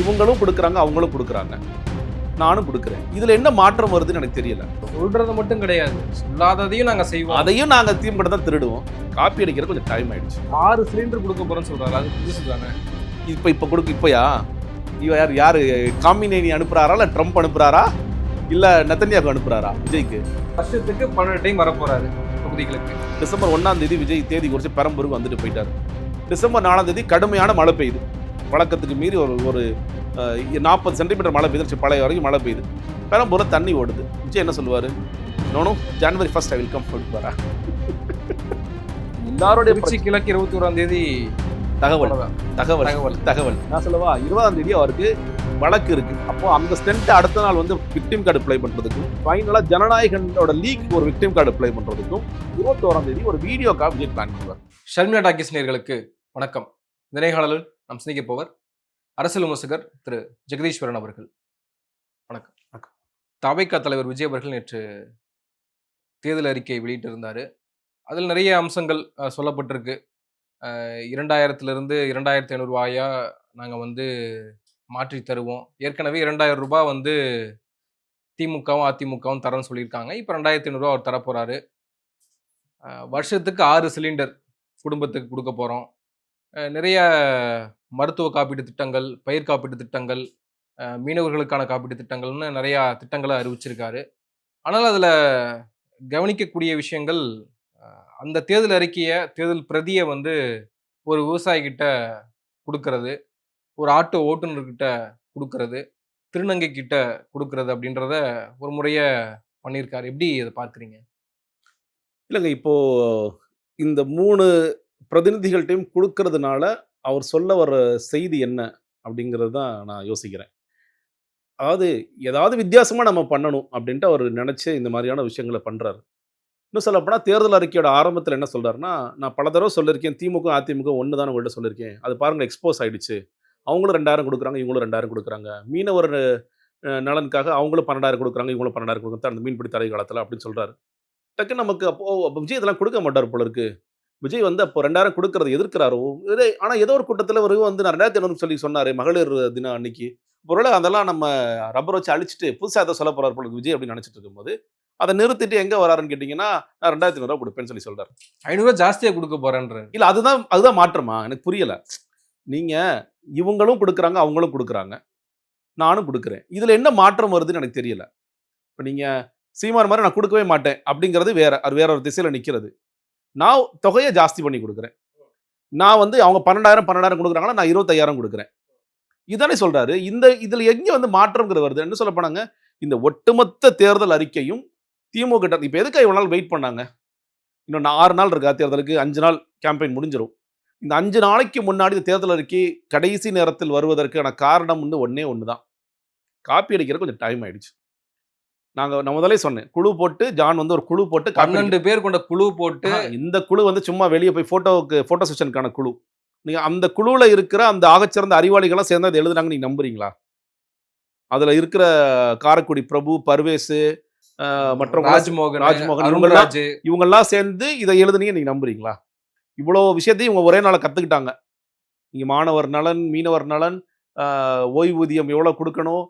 இவங்களும் கொடுக்குறாங்க, அவங்களும் கொடுக்குறாங்க, நானும் கொடுக்குறேன். இதுல என்ன மாற்றம் வருதுன்னு எனக்கு தெரியல. சொல்றது மட்டும் கிடையாது, சொல்லாததையும் நாங்க செய்வோம். அதையும் நாங்க திமுக தான் திருடுவோம். காப்பி அடிக்கிற கொஞ்சம் டைம் ஆயிடுச்சு. 6 சிலிண்டர் கொடுக்க போறேன்னு சொல்றாரு, அது புதுசு தானே. இப்பயா இவ யாரு காமினேனி அனுப்புறாரா இல்ல ட்ரம்ப் அனுப்புறாரா இல்ல நெத்தன்யாகு அனுப்புறாரா விஜய்க்கு? வருஷத்துக்கு 12 டைம் வர போறாரு தொகுதிகளுக்கு. டிசம்பர் 1ஆம் தேதி விஜய் தேதி குறித்து பெரம்பூருக்கு வந்துட்டு போயிட்டாரு. டிசம்பர் 4ஆம் தேதி கடுமையான மழை பெய்யுது. வழக்கத்துக்கு மீறி ஒரு 40 சென்டிமீட்டர் மழை பெய்யுது. பழைய வரைக்கும் மழை பெய்யுது. பெரம்பூர்ல தண்ணி ஓடுது. விஜய் என்ன சொல்லுவாரு? No January 1 I will come வரா. எல்லாருடைய கிழக்கு 21ஆம் தேதி தகவல் நான் சொல்லவா 20ஆம் தேதி அவருக்கு வழக்கு இருக்கு. அப்போ அந்த ஸ்டென்ட் அடுத்த நாள் வந்து விக்டிம் கார்டு அப்ளை பண்றதுக்கும் ஃபைனலா ஜனநாயகனோட லீக் ஒரு விக்டிம் கார்டு அப்ளை பண்றதுக்கும் 21ஆம் தேதி ஒரு வீடியோ கால் விஜய் பிளான் பண்ணுவார். ஷர்மிளா டாக்கிஸ் நேயர்களுக்கு வணக்கம். இந்த நேர்காணலில் நாம் சிந்திக்க போவர் அரசியல் விமர்சகர் திரு ஜெகதீஸ்வரன் அவர்கள். வணக்கம். வணக்கம். தவைக்கா தலைவர் விஜய் அவர்கள் நேற்று தேர்தல் அறிக்கை வெளியிட்டிருந்தாரு. அதில் நிறைய அம்சங்கள் சொல்லப்பட்டிருக்கு. 2000 2500 ரூபாயா நாங்கள் வந்து மாற்றி தருவோம். ஏற்கனவே 2000 ரூபாய் வந்து திமுகவும் அதிமுகவும் தரேன்னு சொல்லியிருக்காங்க. இப்போ 2500 ரூபா அவர் தரப்போறாரு. வருஷத்துக்கு 6 சிலிண்டர் குடும்பத்துக்கு கொடுக்க போகிறோம். நிறைய மருத்துவ காப்பீட்டு திட்டங்கள், பயிர் காப்பீட்டு திட்டங்கள், மீனவர்களுக்கான காப்பீட்டு திட்டங்கள்னு நிறையா திட்டங்களை அறிவிச்சிருக்காரு. ஆனால் அதில் கவனிக்கக்கூடிய விஷயங்கள், அந்த தேர்தல் அறிக்கையை, தேர்தல் பிரதியை வந்து ஒரு விவசாயிகிட்ட கொடுக்கறது, ஒரு ஆட்டோ ஓட்டுநர்கிட்ட கொடுக்கறது, திருநங்கை கிட்ட கொடுக்கறது அப்படின்றத ஒரு முறையை பண்ணியிருக்காரு. எப்படி அதை பார்க்குறீங்க? இல்லைங்க, இப்போ இந்த 3 பிரதிநிதிகள்கிட்டையும் கொடுக்கறதுனால அவர் சொல்ல வர செய்தி என்ன அப்படிங்கிறது தான் நான் யோசிக்கிறேன். அதாவது ஏதாவது வித்தியாசமாக நம்ம பண்ணணும் அப்படின்ட்டு அவர் நினச்சி இந்த மாதிரியான விஷயங்களை பண்ணுறாரு. இன்னும் சொல்லப்போனால் தேர்தல் அறிக்கையோட ஆரம்பத்தில் என்ன சொல்கிறாருன்னா, நான் பல தடவை சொல்லியிருக்கேன், திமுக அதிமுக ஒன்று தான் உங்கள்கிட்ட சொல்லியிருக்கேன், அது பாருங்கள் எக்ஸ்போஸ் ஆகிடுச்சு. அவங்களும் 2000 கொடுக்குறாங்க, இவங்களும் 2000 கொடுக்குறாங்க. மீனவர் நலனுக்காக அவங்களும் 12,000 கொடுக்குறாங்க, இவங்களும் 12,000 கொடுக்குறாங்க அந்த மீன்பிடி தடை காலத்தில் அப்படின்னு சொல்கிறாரு. டக்குன்னு நமக்கு அப்போ விஜய் இதெல்லாம் கொடுக்க மாட்டார் போல இருக்கு. விஜய் வந்து அப்போ 2000 கொடுக்கறத எதிர்க்கிறாரோ. ஆனால் ஏதோ ஒரு கூட்டத்தில் ஒரு வந்து நான் 2500 சொல்லி சொன்னார் மகளிர் தினம் அன்னைக்கு. ஒருவேளை அதெல்லாம் நம்ம ரப்பர் வச்சு அழிச்சிட்டு புதுசாக எதை சொல்ல போறாரு போல விஜய் அப்படின்னு நினச்சிட்டு இருக்கும்போது அதை நிறுத்திட்டு எங்கே வராருன்னு கேட்டிங்கன்னா, நான் 2500 ரூபா கொடுப்பேன்னு சொல்லி சொல்கிறார். 500 ஜாஸ்தியாக கொடுக்க போகிறேன்ற. இல்லை, அதுதான் மாற்றமா? எனக்கு புரியலை. நீங்கள் இவங்களும் கொடுக்குறாங்க, அவங்களும் கொடுக்குறாங்க, நானும் கொடுக்குறேன். இதில் என்ன மாற்றம் வருதுன்னு எனக்கு தெரியல. இப்போ நீங்கள் சீமான் மாதிரி நான் கொடுக்கவே மாட்டேன் அப்படிங்கிறது வேற, அது வேற ஒரு திசையில் நிற்கிறது. நான் தொகையை ஜாஸ்தி பண்ணி கொடுக்குறேன். நான் வந்து அவங்க 12,000 கொடுக்குறாங்களா, நான் 25,000 கொடுக்குறேன். இதானே சொல்றாரு. இதில் எங்கே வந்து மாற்றம்ங்கிறது வருது? என்ன சொல்ல போனாங்க, இந்த ஒட்டுமொத்த தேர்தல் அறிக்கையும் திமுக கிட்ட இப்போ எதுக்கு இவ்வளோ நாள் வெயிட் பண்ணாங்க? இன்னும் 6 நாள் இருக்கா தேர்தலுக்கு? 5 நாள் கேம்பெயின் முடிஞ்சிடும். இந்த 5 நாளைக்கு முன்னாடி தேர்தல் அறிக்கை கடைசி நேரத்தில் வருவதற்கான காரணம் வந்து ஒன்று தான், காப்பி அடிக்கிற கொஞ்சம் டைம் ஆயிடுச்சு. நான் முதலே சொன்னேன், குழு போட்டு ஜான் வந்து ஒரு குழு போட்டு 12 பேர் கொண்ட குழு போட்டு, இந்த குழு வந்து சும்மா வெளியே போய் போட்டோ செஷனுக்கான குழு. நீங்க அந்த குழுவில் இருக்கிற அந்த ஆகச்சிறந்த அறிவாளிகளாம் சேர்ந்து அதை எழுதுனாங்க, நீங்க நம்புறீங்களா? அதுல இருக்கிற காரைக்குடி பிரபு, பர்வேஸ் மற்றும் ராஜ்மோகன் இவங்கெல்லாம் சேர்ந்து இதை எழுதுனீங்க, நீங்க நம்புறீங்களா? இவ்வளோ விஷயத்தையும் இவங்க ஒரே நாள கத்துக்கிட்டாங்க. நீங்க மாணவர் நலன், மீனவர் நலன், ஓய்வூதியம் எவ்வளவு கொடுக்கணும்,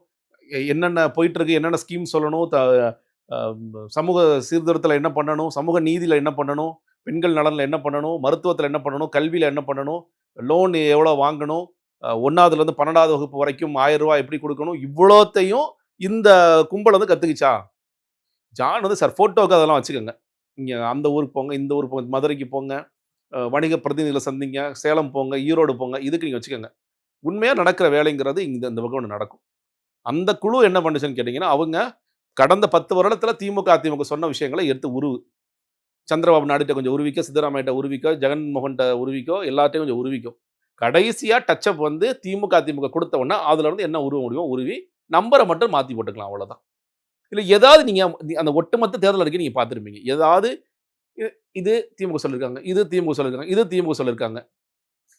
என்னென்ன போயிட்டு இருக்கு, என்னென்ன ஸ்கீம் சொல்லணும், சமூக சீர்திருத்தத்தில் என்ன பண்ணணும், சமூக நீதியில் என்ன பண்ணணும், பெண்கள் நலனில் என்ன பண்ணணும், மருத்துவத்தில் என்ன பண்ணணும், கல்வியில் என்ன பண்ணணும், லோன் எவ்வளோ வாங்கணும், 1ஆவதுலேருந்து 12ஆவது வகுப்பு வரைக்கும் 1000 ரூபாய் எப்படி கொடுக்கணும், இவ்வளோத்தையும் இந்த கும்பல் வந்து கற்றுக்கிச்சா? ஜான் வந்து சார் ஃபோட்டோவுக்கு அதெல்லாம் வச்சுக்கோங்க, இங்கே அந்த ஊருக்கு போங்க, இந்த ஊருக்கு போங்க, மதுரைக்கு போங்க, வணிக பிரதிநிதிகளை சந்திங்க, சேலம் போங்க, ஈரோடு போங்க, இதுக்கு நீங்கள் வச்சுக்கோங்க. உண்மையாக நடக்கிற வேலைங்கிறது இந்த பக்கம் ஒன்று நடக்கும். அந்த குழு என்ன பண்ணுச்சுன்னு கேட்டிங்கன்னா, அவங்க கடந்த 10 வருடத்தில் திமுக அதிமுக சொன்ன விஷயங்களை எடுத்து சந்திரபாபு நாயுடுகிட்ட கொஞ்சம் உருவிக்கோ, சித்தராமையிட்ட உருவிக்கோ, ஜெகன்மோகன்கிட்ட உருவிக்கோ, எல்லாத்தையும் கொஞ்சம் உருவிக்கோ. கடைசியாக டச்சப் வந்து திமுக அதிமுக கொடுத்த உடனே அதுல இருந்து என்ன உருவ முடியுமோ உருவி நம்பரை மட்டும் மாற்றி போட்டுக்கலாம், அவ்வளோதான். இல்லை ஏதாவது நீங்கள் அந்த ஒட்டுமொத்த தேர்தல் அறிக்கை நீங்கள் பார்த்துருப்பீங்க. ஏதாவது இது திமுக சொல்லியிருக்காங்க, இது திமுக சொல்லியிருக்காங்க, இது திமுக சொல்லியிருக்காங்க,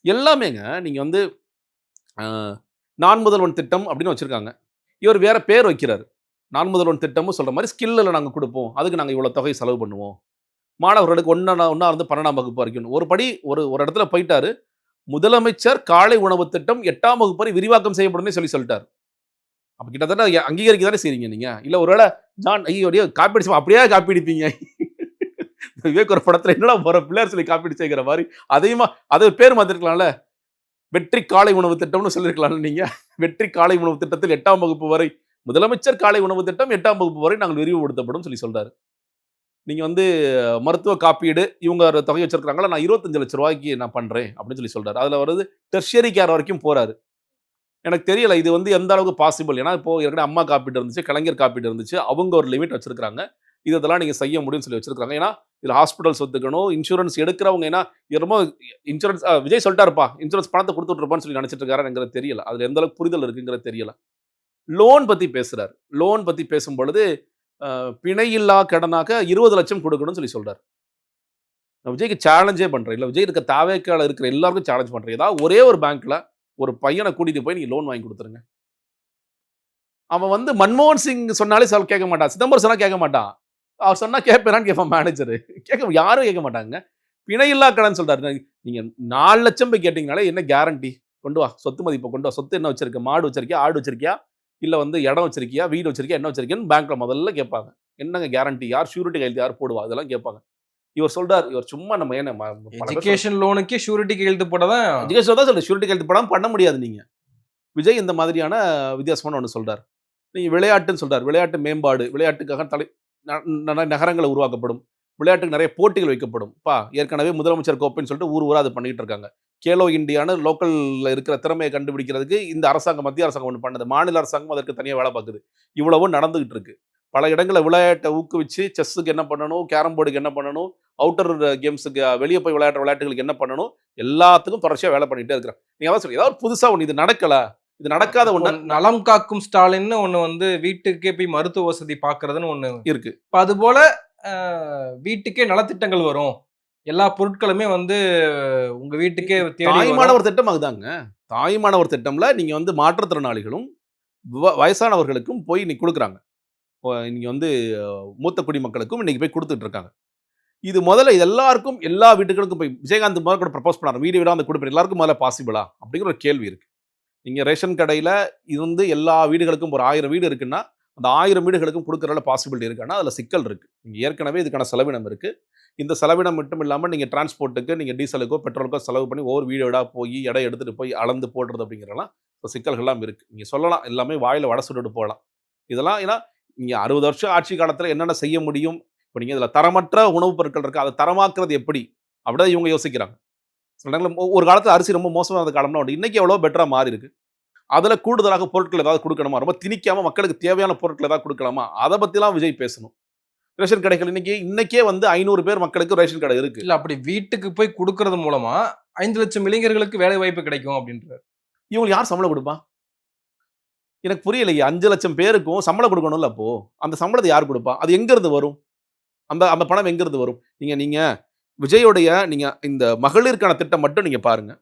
எல்லாமேங்க. நீங்கள் வந்து நான் முதல்வன் திட்டம் அப்படின்னு வச்சுருக்காங்க. இவர் வேற பேர் வைக்கிறார். நான் முதல்வன் திட்டமும் சொல்கிற மாதிரி ஸ்கில்லில் நாங்கள் கொடுப்போம், அதுக்கு நாங்கள் இவ்வளோ தொகை செலவு பண்ணுவோம், மாணவர்களுக்கு ஒன்றா இருந்து 12ஆம் வகுப்பு வரைக்கும் ஒரு படி ஒரு இடத்துல போயிட்டாரு. முதலமைச்சர் காலை உணவு திட்டம் 8ஆம் வகுப்பு வரை விரிவாக்கம் செய்யப்படும்னு சொல்லிட்டார். அப்ப கிட்டத்தட்ட அங்கீகரிக்க தானே செய்றீங்க நீங்க. இல்ல ஒருவேளை ஜான் ஐயோ காப்பி அடிச்சு அப்படியே காப்பி அடிப்பீங்க. விவேக் ஒரு படத்துல என்னடா போற பிள்ளையார் சொல்லி காப்பி அடிச்சுங்கிற மாதிரி அதையுமா அதை பேர் மாத்திருக்கலாம்ல. வெற்றி காலை உணவு திட்டம்னு சொல்லியிருக்கலாம்ல நீங்க. வெற்றி காலை உணவு திட்டத்தில் 8ஆம் வகுப்பு வரை முதலமைச்சர் காலை உணவு திட்டம் 8ஆம் வகுப்பு வரை நாங்கள் விரிவுபடுத்தப்படும் சொல்றாரு. நீங்க வந்து மருத்துவ காப்பீடு இவங்க ஒரு தொகை வச்சிருக்காங்களா, நான் 25 லட்சம் ரூபாய்க்கு நான் பண்றேன் அப்படின்னு சொல்றாரு. அதுல வருது டெர்ஷியரி கேர் வரைக்கும் போறாரு. எனக்கு தெரியல இது வந்து எந்த அளவுக்கு பாசிபிள். ஏன்னா இப்போ ஏற்கனவே அம்மா காப்பீடு இருந்துச்சு, கலைஞர் காப்பீடு இருந்துச்சு. அவங்க ஒரு லிமிட் வச்சிருக்காங்க. இதெல்லாம் நீங்க செய்ய முடியும்னு வச்சிருக்காங்க. ஏன்னா இதுல ஹாஸ்பிட்டல்ஸ் ஒத்துக்கணும், இன்சூரன்ஸ் எடுக்கிறவங்க ஏன்னா ரொம்ப இன்சூரன்ஸ் விஜய் சொல்லிட்டாருப்பா இன்சூரன்ஸ் பணத்தை கொடுத்துட்ருப்பான்னு சொல்லி நினைச்சிட்டு இருக்காருங்கிறது தெரியல. அதுல எந்த அளவுக்கு புரிதல் இருக்குங்கிறது தெரியல. லோன் பத்தி பேசுறாரு. லோன் பத்தி பேசும் பொழுது பிணையில்லா கடனாக 20 லட்சம் கொடுக்கணும்னு சொல்றாரு. நான் விஜய்க்கு சேலஞ்சே பண்றேன். இல்ல விஜய் இருக்க தாவேக்கால இருக்கிற எல்லாருக்கும் சேலஞ்ச் பண்றேன். ஏதாவது ஒரே ஒரு பேங்க்ல ஒரு பையனை கூட்டிட்டு போய் நீங்க லோன் வாங்கி கொடுத்துருங்க. அவன் வந்து மன்மோகன் சிங் சொன்னாலே கேட்க மாட்டான். சிதம்பரம் சொன்னா கேட்க மாட்டான். அவர் சொன்னா கேட்பேனான்னு கேட்பான் மேனேஜர். யாரும் கேட்க மாட்டாங்க. பிணையில்லா கடன் சொல்றாரு. நீங்க 4 லட்சம் போய் கேட்டீங்கனாலே என்ன கேரண்டி? கொண்டு வா சொத்து மதிப்பை கொண்டு வா. சொத்து என்ன வச்சிருக்க? மாடு வச்சிருக்கியா? ஆடு வச்சிருக்கியா? இல்ல வந்து இடம் வச்சிருக்கியா? வீடு வச்சிருக்கியா? என்ன வச்சிருக்கேன்னு பேங்க்ல முதல்ல கேட்பாங்க. என்னங்க கேரண்டி? யார் ஷூரிட்டி கையெழுத்து யார் போடுவா? அதெல்லாம் கேட்பாங்க. இவர் சொல்றாரு. இவர் சும்மா நம்ம என்ன எஜுகேஷன் லோனுக்கே ஷூரிட்டி கையெழுத்து போட்டதான் எஜுகேஷன் தான் சொல்றேன். ஷூரிட்டி கையெழுத்து போடாம பண்ண முடியாது நீங்க. விஜய் இந்த மாதிரியான வித்தியாசமான ஒன்று சொல்றாரு. நீங்க விளையாட்டுன்னு சொல்றாரு. விளையாட்டு மேம்பாடு, விளையாட்டுக்காக நகரங்கள் உருவாக்கப்படும். விளையாட்டுக்கு நிறைய போட்டிகள் வைக்கப்படும். ஏற்கனவே முதலமைச்சர் கோப்பைன்னு சொல்லிட்டு ஊர் ஊரா அது பண்ணிட்டு இருக்காங்க. கேலோ இண்டியான்னு லோக்கல்ல இருக்கிற திறமையை கண்டுபிடிக்கிறதுக்கு இந்த அரசாங்கம் மத்திய அரசாங்கம் ஒன்று பண்ணுது. மாநில அரசாங்கம் அதற்கு தனியாக வேலை பார்க்குது. இவ்வளவும் நடந்துகிட்டு இருக்கு. பல இடங்களில் விளையாட்டை ஊக்குவிச்சு செஸ்ஸுக்கு என்ன பண்ணணும், கேரம் போர்டுக்கு என்ன பண்ணணும், அவுட்டர் கேம்ஸுக்கு வெளியே போய் விளையாடுற விளையாட்டுகளுக்கு என்ன பண்ணணும், எல்லாத்துக்கும் தொடர்ச்சியாக வேலை பண்ணிட்டே இருக்கிறாங்க. நீங்க அதான் சொல்லி ஏதாவது புதுசா ஒன்று இது நடக்கல, இது நடக்காத ஒண்ணு. நலம் காக்கும் ஸ்டாலின்னு ஒண்ணு வந்து வீட்டுக்கே போய் மருத்துவ வசதி பாக்குறதுன்னு ஒண்ணு இருக்கு. இப்ப அது போல வீட்டுக்கே நலத்திட்டங்கள் வரும். எல்லா பொருட்களுமே வந்து உங்க வீட்டுக்கே தாய்மானவர் திட்டம் அதுதாங்க. தாய்மானவர் திட்டம்ல நீங்க வந்து மாற்றுத்திறனாளிகளும் வயசானவர்களுக்கும் போய் இன்னைக்கு கொடுக்குறாங்க. நீங்க வந்து மூத்த குடிமக்களுக்கும் இன்னைக்கு போய் கொடுத்துட்டு இருக்காங்க. இது முதல்ல இது எல்லாருக்கும் எல்லா வீட்டுகளுக்கும் போய் விஜயகாந்த் முதல்ல கூட ப்ரப்போஸ் பண்ணாரு. வீடு வீடா வந்து கொடுப்பேன் எல்லாருக்கும் முதல்ல பாசிபிளா அப்படிங்கிற ஒரு கேள்வி இருக்கு. நீங்க ரேஷன் கடையில இருந்து எல்லா வீடுகளுக்கும் ஒரு 1000 வீடு இருக்குன்னா அந்த 1000 வீடுகளுக்கும் கொடுக்கறதுல பாசிபிலிட்டி இருக்குன்னா அதுல சிக்கல் இருக்கு. நீங்க ஏற்கனவே இதுக்கான செலவினம் இருக்கு. இந்த செலவினம் மட்டும் இல்லாமல் நீங்கள் டிரான்ஸ்போர்ட்டுக்கு நீங்கள் டீசலுக்கோ பெட்ரோலுக்கோ செலவு பண்ணி ஒவ்வொரு வீடோடாக போய் இடம் எடுத்துகிட்டு போய் அளந்து போடுறது அப்படிங்கிறலாம் இப்போ சிக்கல்கள்லாம் இருக்குது. நீங்கள் சொல்லலாம் எல்லாமே வாயில் வடை சுட்டுட்டு போகலாம். இதெல்லாம் ஏன்னா நீங்கள் 60 வருஷம் ஆட்சி காலத்தில் என்னென்ன செய்ய முடியும், இப்போ நீங்கள் இதில் தரமற்ற உணவுப் பொருட்கள் இருக்குது, அதை தரமாக்குறது எப்படி அப்படிதான் இவங்க யோசிக்கிறாங்க. சில நேரங்களில் ஒரு காலத்தில் அரிசி ரொம்ப மோசமான காலம்னா உண்டு, இன்றைக்கி எவ்வளோ பெட்டராக மாறி இருக்கு. அதில் கூடுதலாக பொருட்கள் ஏதாவது கொடுக்கணுமா, ரொம்ப திணிக்காமல் மக்களுக்கு தேவையான பொருட்கள் ஏதாவது கொடுக்கலாமா, அதை பற்றிலாம் விஜய் பேசணும். ரேஷன் கடைகள் இன்னைக்கே வந்து 500 பேர் மக்களுக்கு ரேஷன் கடை இருக்கு. இல்ல அப்படி வீட்டுக்கு போய் கொடுக்கறது மூலமா 5 லட்சம் இளைஞர்களுக்கு வேலை வாய்ப்பு கிடைக்கும் அப்படின்றாரு. இவங்க யார் சம்பளம் கொடுப்பா? எனக்கு புரியலையே. 5 லட்சம் பேருக்கும் சம்பளம் கொடுக்கணும்ல. அப்போ அந்த சம்பளத்தை யார் கொடுப்பா? அது எங்க இருந்து வரும்? அந்த அந்த பணம் எங்க இருந்து வரும்? நீங்க விஜயோடைய நீங்க இந்த மகளிருக்கான திட்டம் மட்டும் நீங்க பாருங்க.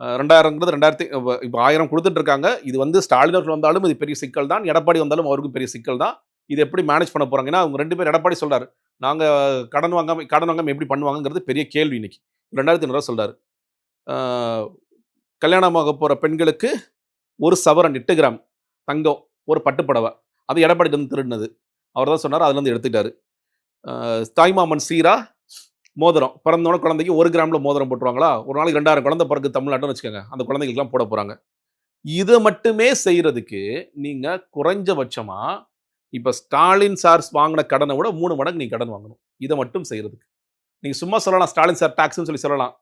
2000ங்கிறது 2000 இப்போ 1000 கொடுத்துட்டு இருக்காங்க. இது வந்து ஸ்டாலின் அவர்கள் வந்தாலும் இது பெரிய சிக்கல் தான். எடப்பாடி வந்தாலும் அவருக்கும் பெரிய சிக்கல் தான். இது எப்படி மேனேஜ் பண்ண போறாங்க? ஏன்னா அவங்க 2 பேர் எடப்பாடி சொல்றாரு, நாங்க கடன் வாங்காம எப்படி பண்ணுவாங்கங்கிறது பெரிய கேள்வி இன்னைக்கு. 2500 சொல்றாரு. கல்யாணமாக போற பெண்களுக்கு 1 சவரன் 8 கிராம் தங்கம், ஒரு பட்டுப்படவை. அது எடப்பாடி வந்து திருடினது. அவர் தான் சொன்னார், அதுல இருந்து எடுத்துட்டாரு. தாய்மாமன் சீரா மோதிரம், பிறந்தோட குழந்தைக்கு 1 கிராம்ல மோதிரம் போட்டுருவாங்களா? ஒரு நாளைக்கு 2000 குழந்தை பிறகு தமிழ்நாட்டுன்னு வச்சுக்கோங்க, அந்த குழந்தைகளுக்குலாம் போட போறாங்க. இதை மட்டுமே செய்யறதுக்கு நீங்க குறைஞ்சபட்சமா இப்ப ஸ்டாலின் சார் வாங்கின கடனை விட 3 மடங்கு நீங்க கடன் வாங்கணும். இதை மட்டும் செய்யறதுக்கு. நீங்க சும்மா சொல்லலாம் ஸ்டாலின் சார் டாக்ஸ்னு சொல்லலாம்.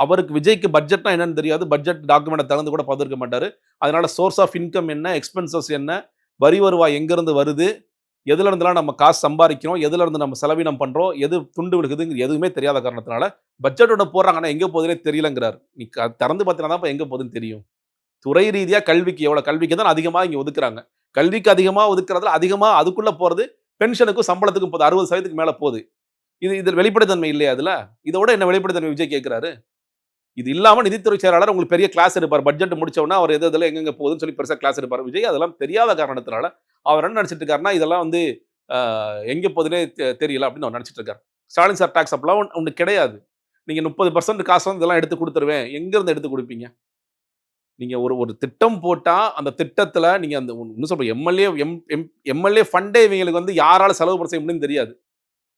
அவருக்கு விஜய்க்கு பட்ஜெட்னா என்னன்னு தெரியாது. பட்ஜெட் டாக்குமெண்ட்டை திறந்து கூட பார்த்துருக்க மாட்டாரு. அதனால சோர்ஸ் ஆஃப் இன்கம் என்ன, எக்ஸ்பென்சஸ் என்ன, வரி வருவாய் எங்கிருந்து வருது, எதுல இருந்தெல்லாம் நம்ம காசு சம்பாதிக்கிறோம், எதுல இருந்து நம்ம செலவினம் பண்றோம், எது துண்டு விழுகுதுங்க எதுவுமே தெரியாத காரணத்தினால பட்ஜெட்டோட போடுறாங்கன்னா எங்க போகுதுன்னே தெரியலங்கிறார். நீ திறந்து பார்த்தீங்கன்னா தான் எங்க போகுதுன்னு தெரியும். துறை ரீதியா கல்விக்கு எவ்வளவு, கல்விக்கு தான் அதிகமாக இங்க ஒதுக்குறாங்க. கல்விக்கு அதிகமாக ஒதுக்குறதுல அதிகமாக அதுக்குள்ள போறது பென்ஷனுக்கும் சம்பளத்துக்கும் போகுது. 60% மேல போகுது. இது வெளிப்படைத்தன்மை இல்லையா? அதுல இதோட என்ன வெளிப்படைத்தன்மை விஜய் கேட்கிறாரு? இது இல்லாம நிதித்துறை செயலாளர் உங்களுக்கு பெரிய கிளாஸ் எடுப்பார். பட்ஜெட் முடிச்சவொன்னா அவர் எதுல எங்கெங்க போகுதுன்னு சொல்லி பெருசா கிளாஸ் எடுப்பார். விஜய் அதெல்லாம் தெரியாத காரணத்தினால அவர் என்ன நினைச்சிட்டு இருக்காருன்னா, இதெல்லாம் வந்து எங்க போகுதுன்னே தெரியல அப்படின்னு அவர் நினைச்சிட்டு இருக்காரு. ஸ்டாலின் சார் டாக்ஸ் அப்பெல்லாம் ஒன்று கிடையாது. நீங்க 30% காசு வந்து இதெல்லாம் எடுத்து குடுத்துருவேன். எங்க இருந்து எடுத்து குடுப்பீங்க? நீங்க ஒரு ஒரு திட்டம் போட்டா, அந்த திட்டத்துல நீங்க அந்த இன்னும் சொல்றேன் எம்எல்ஏ ஃபண்டே இவங்களுக்கு வந்து யாரால செலவு பண்ண செய்ய முடியும்னு தெரியாது.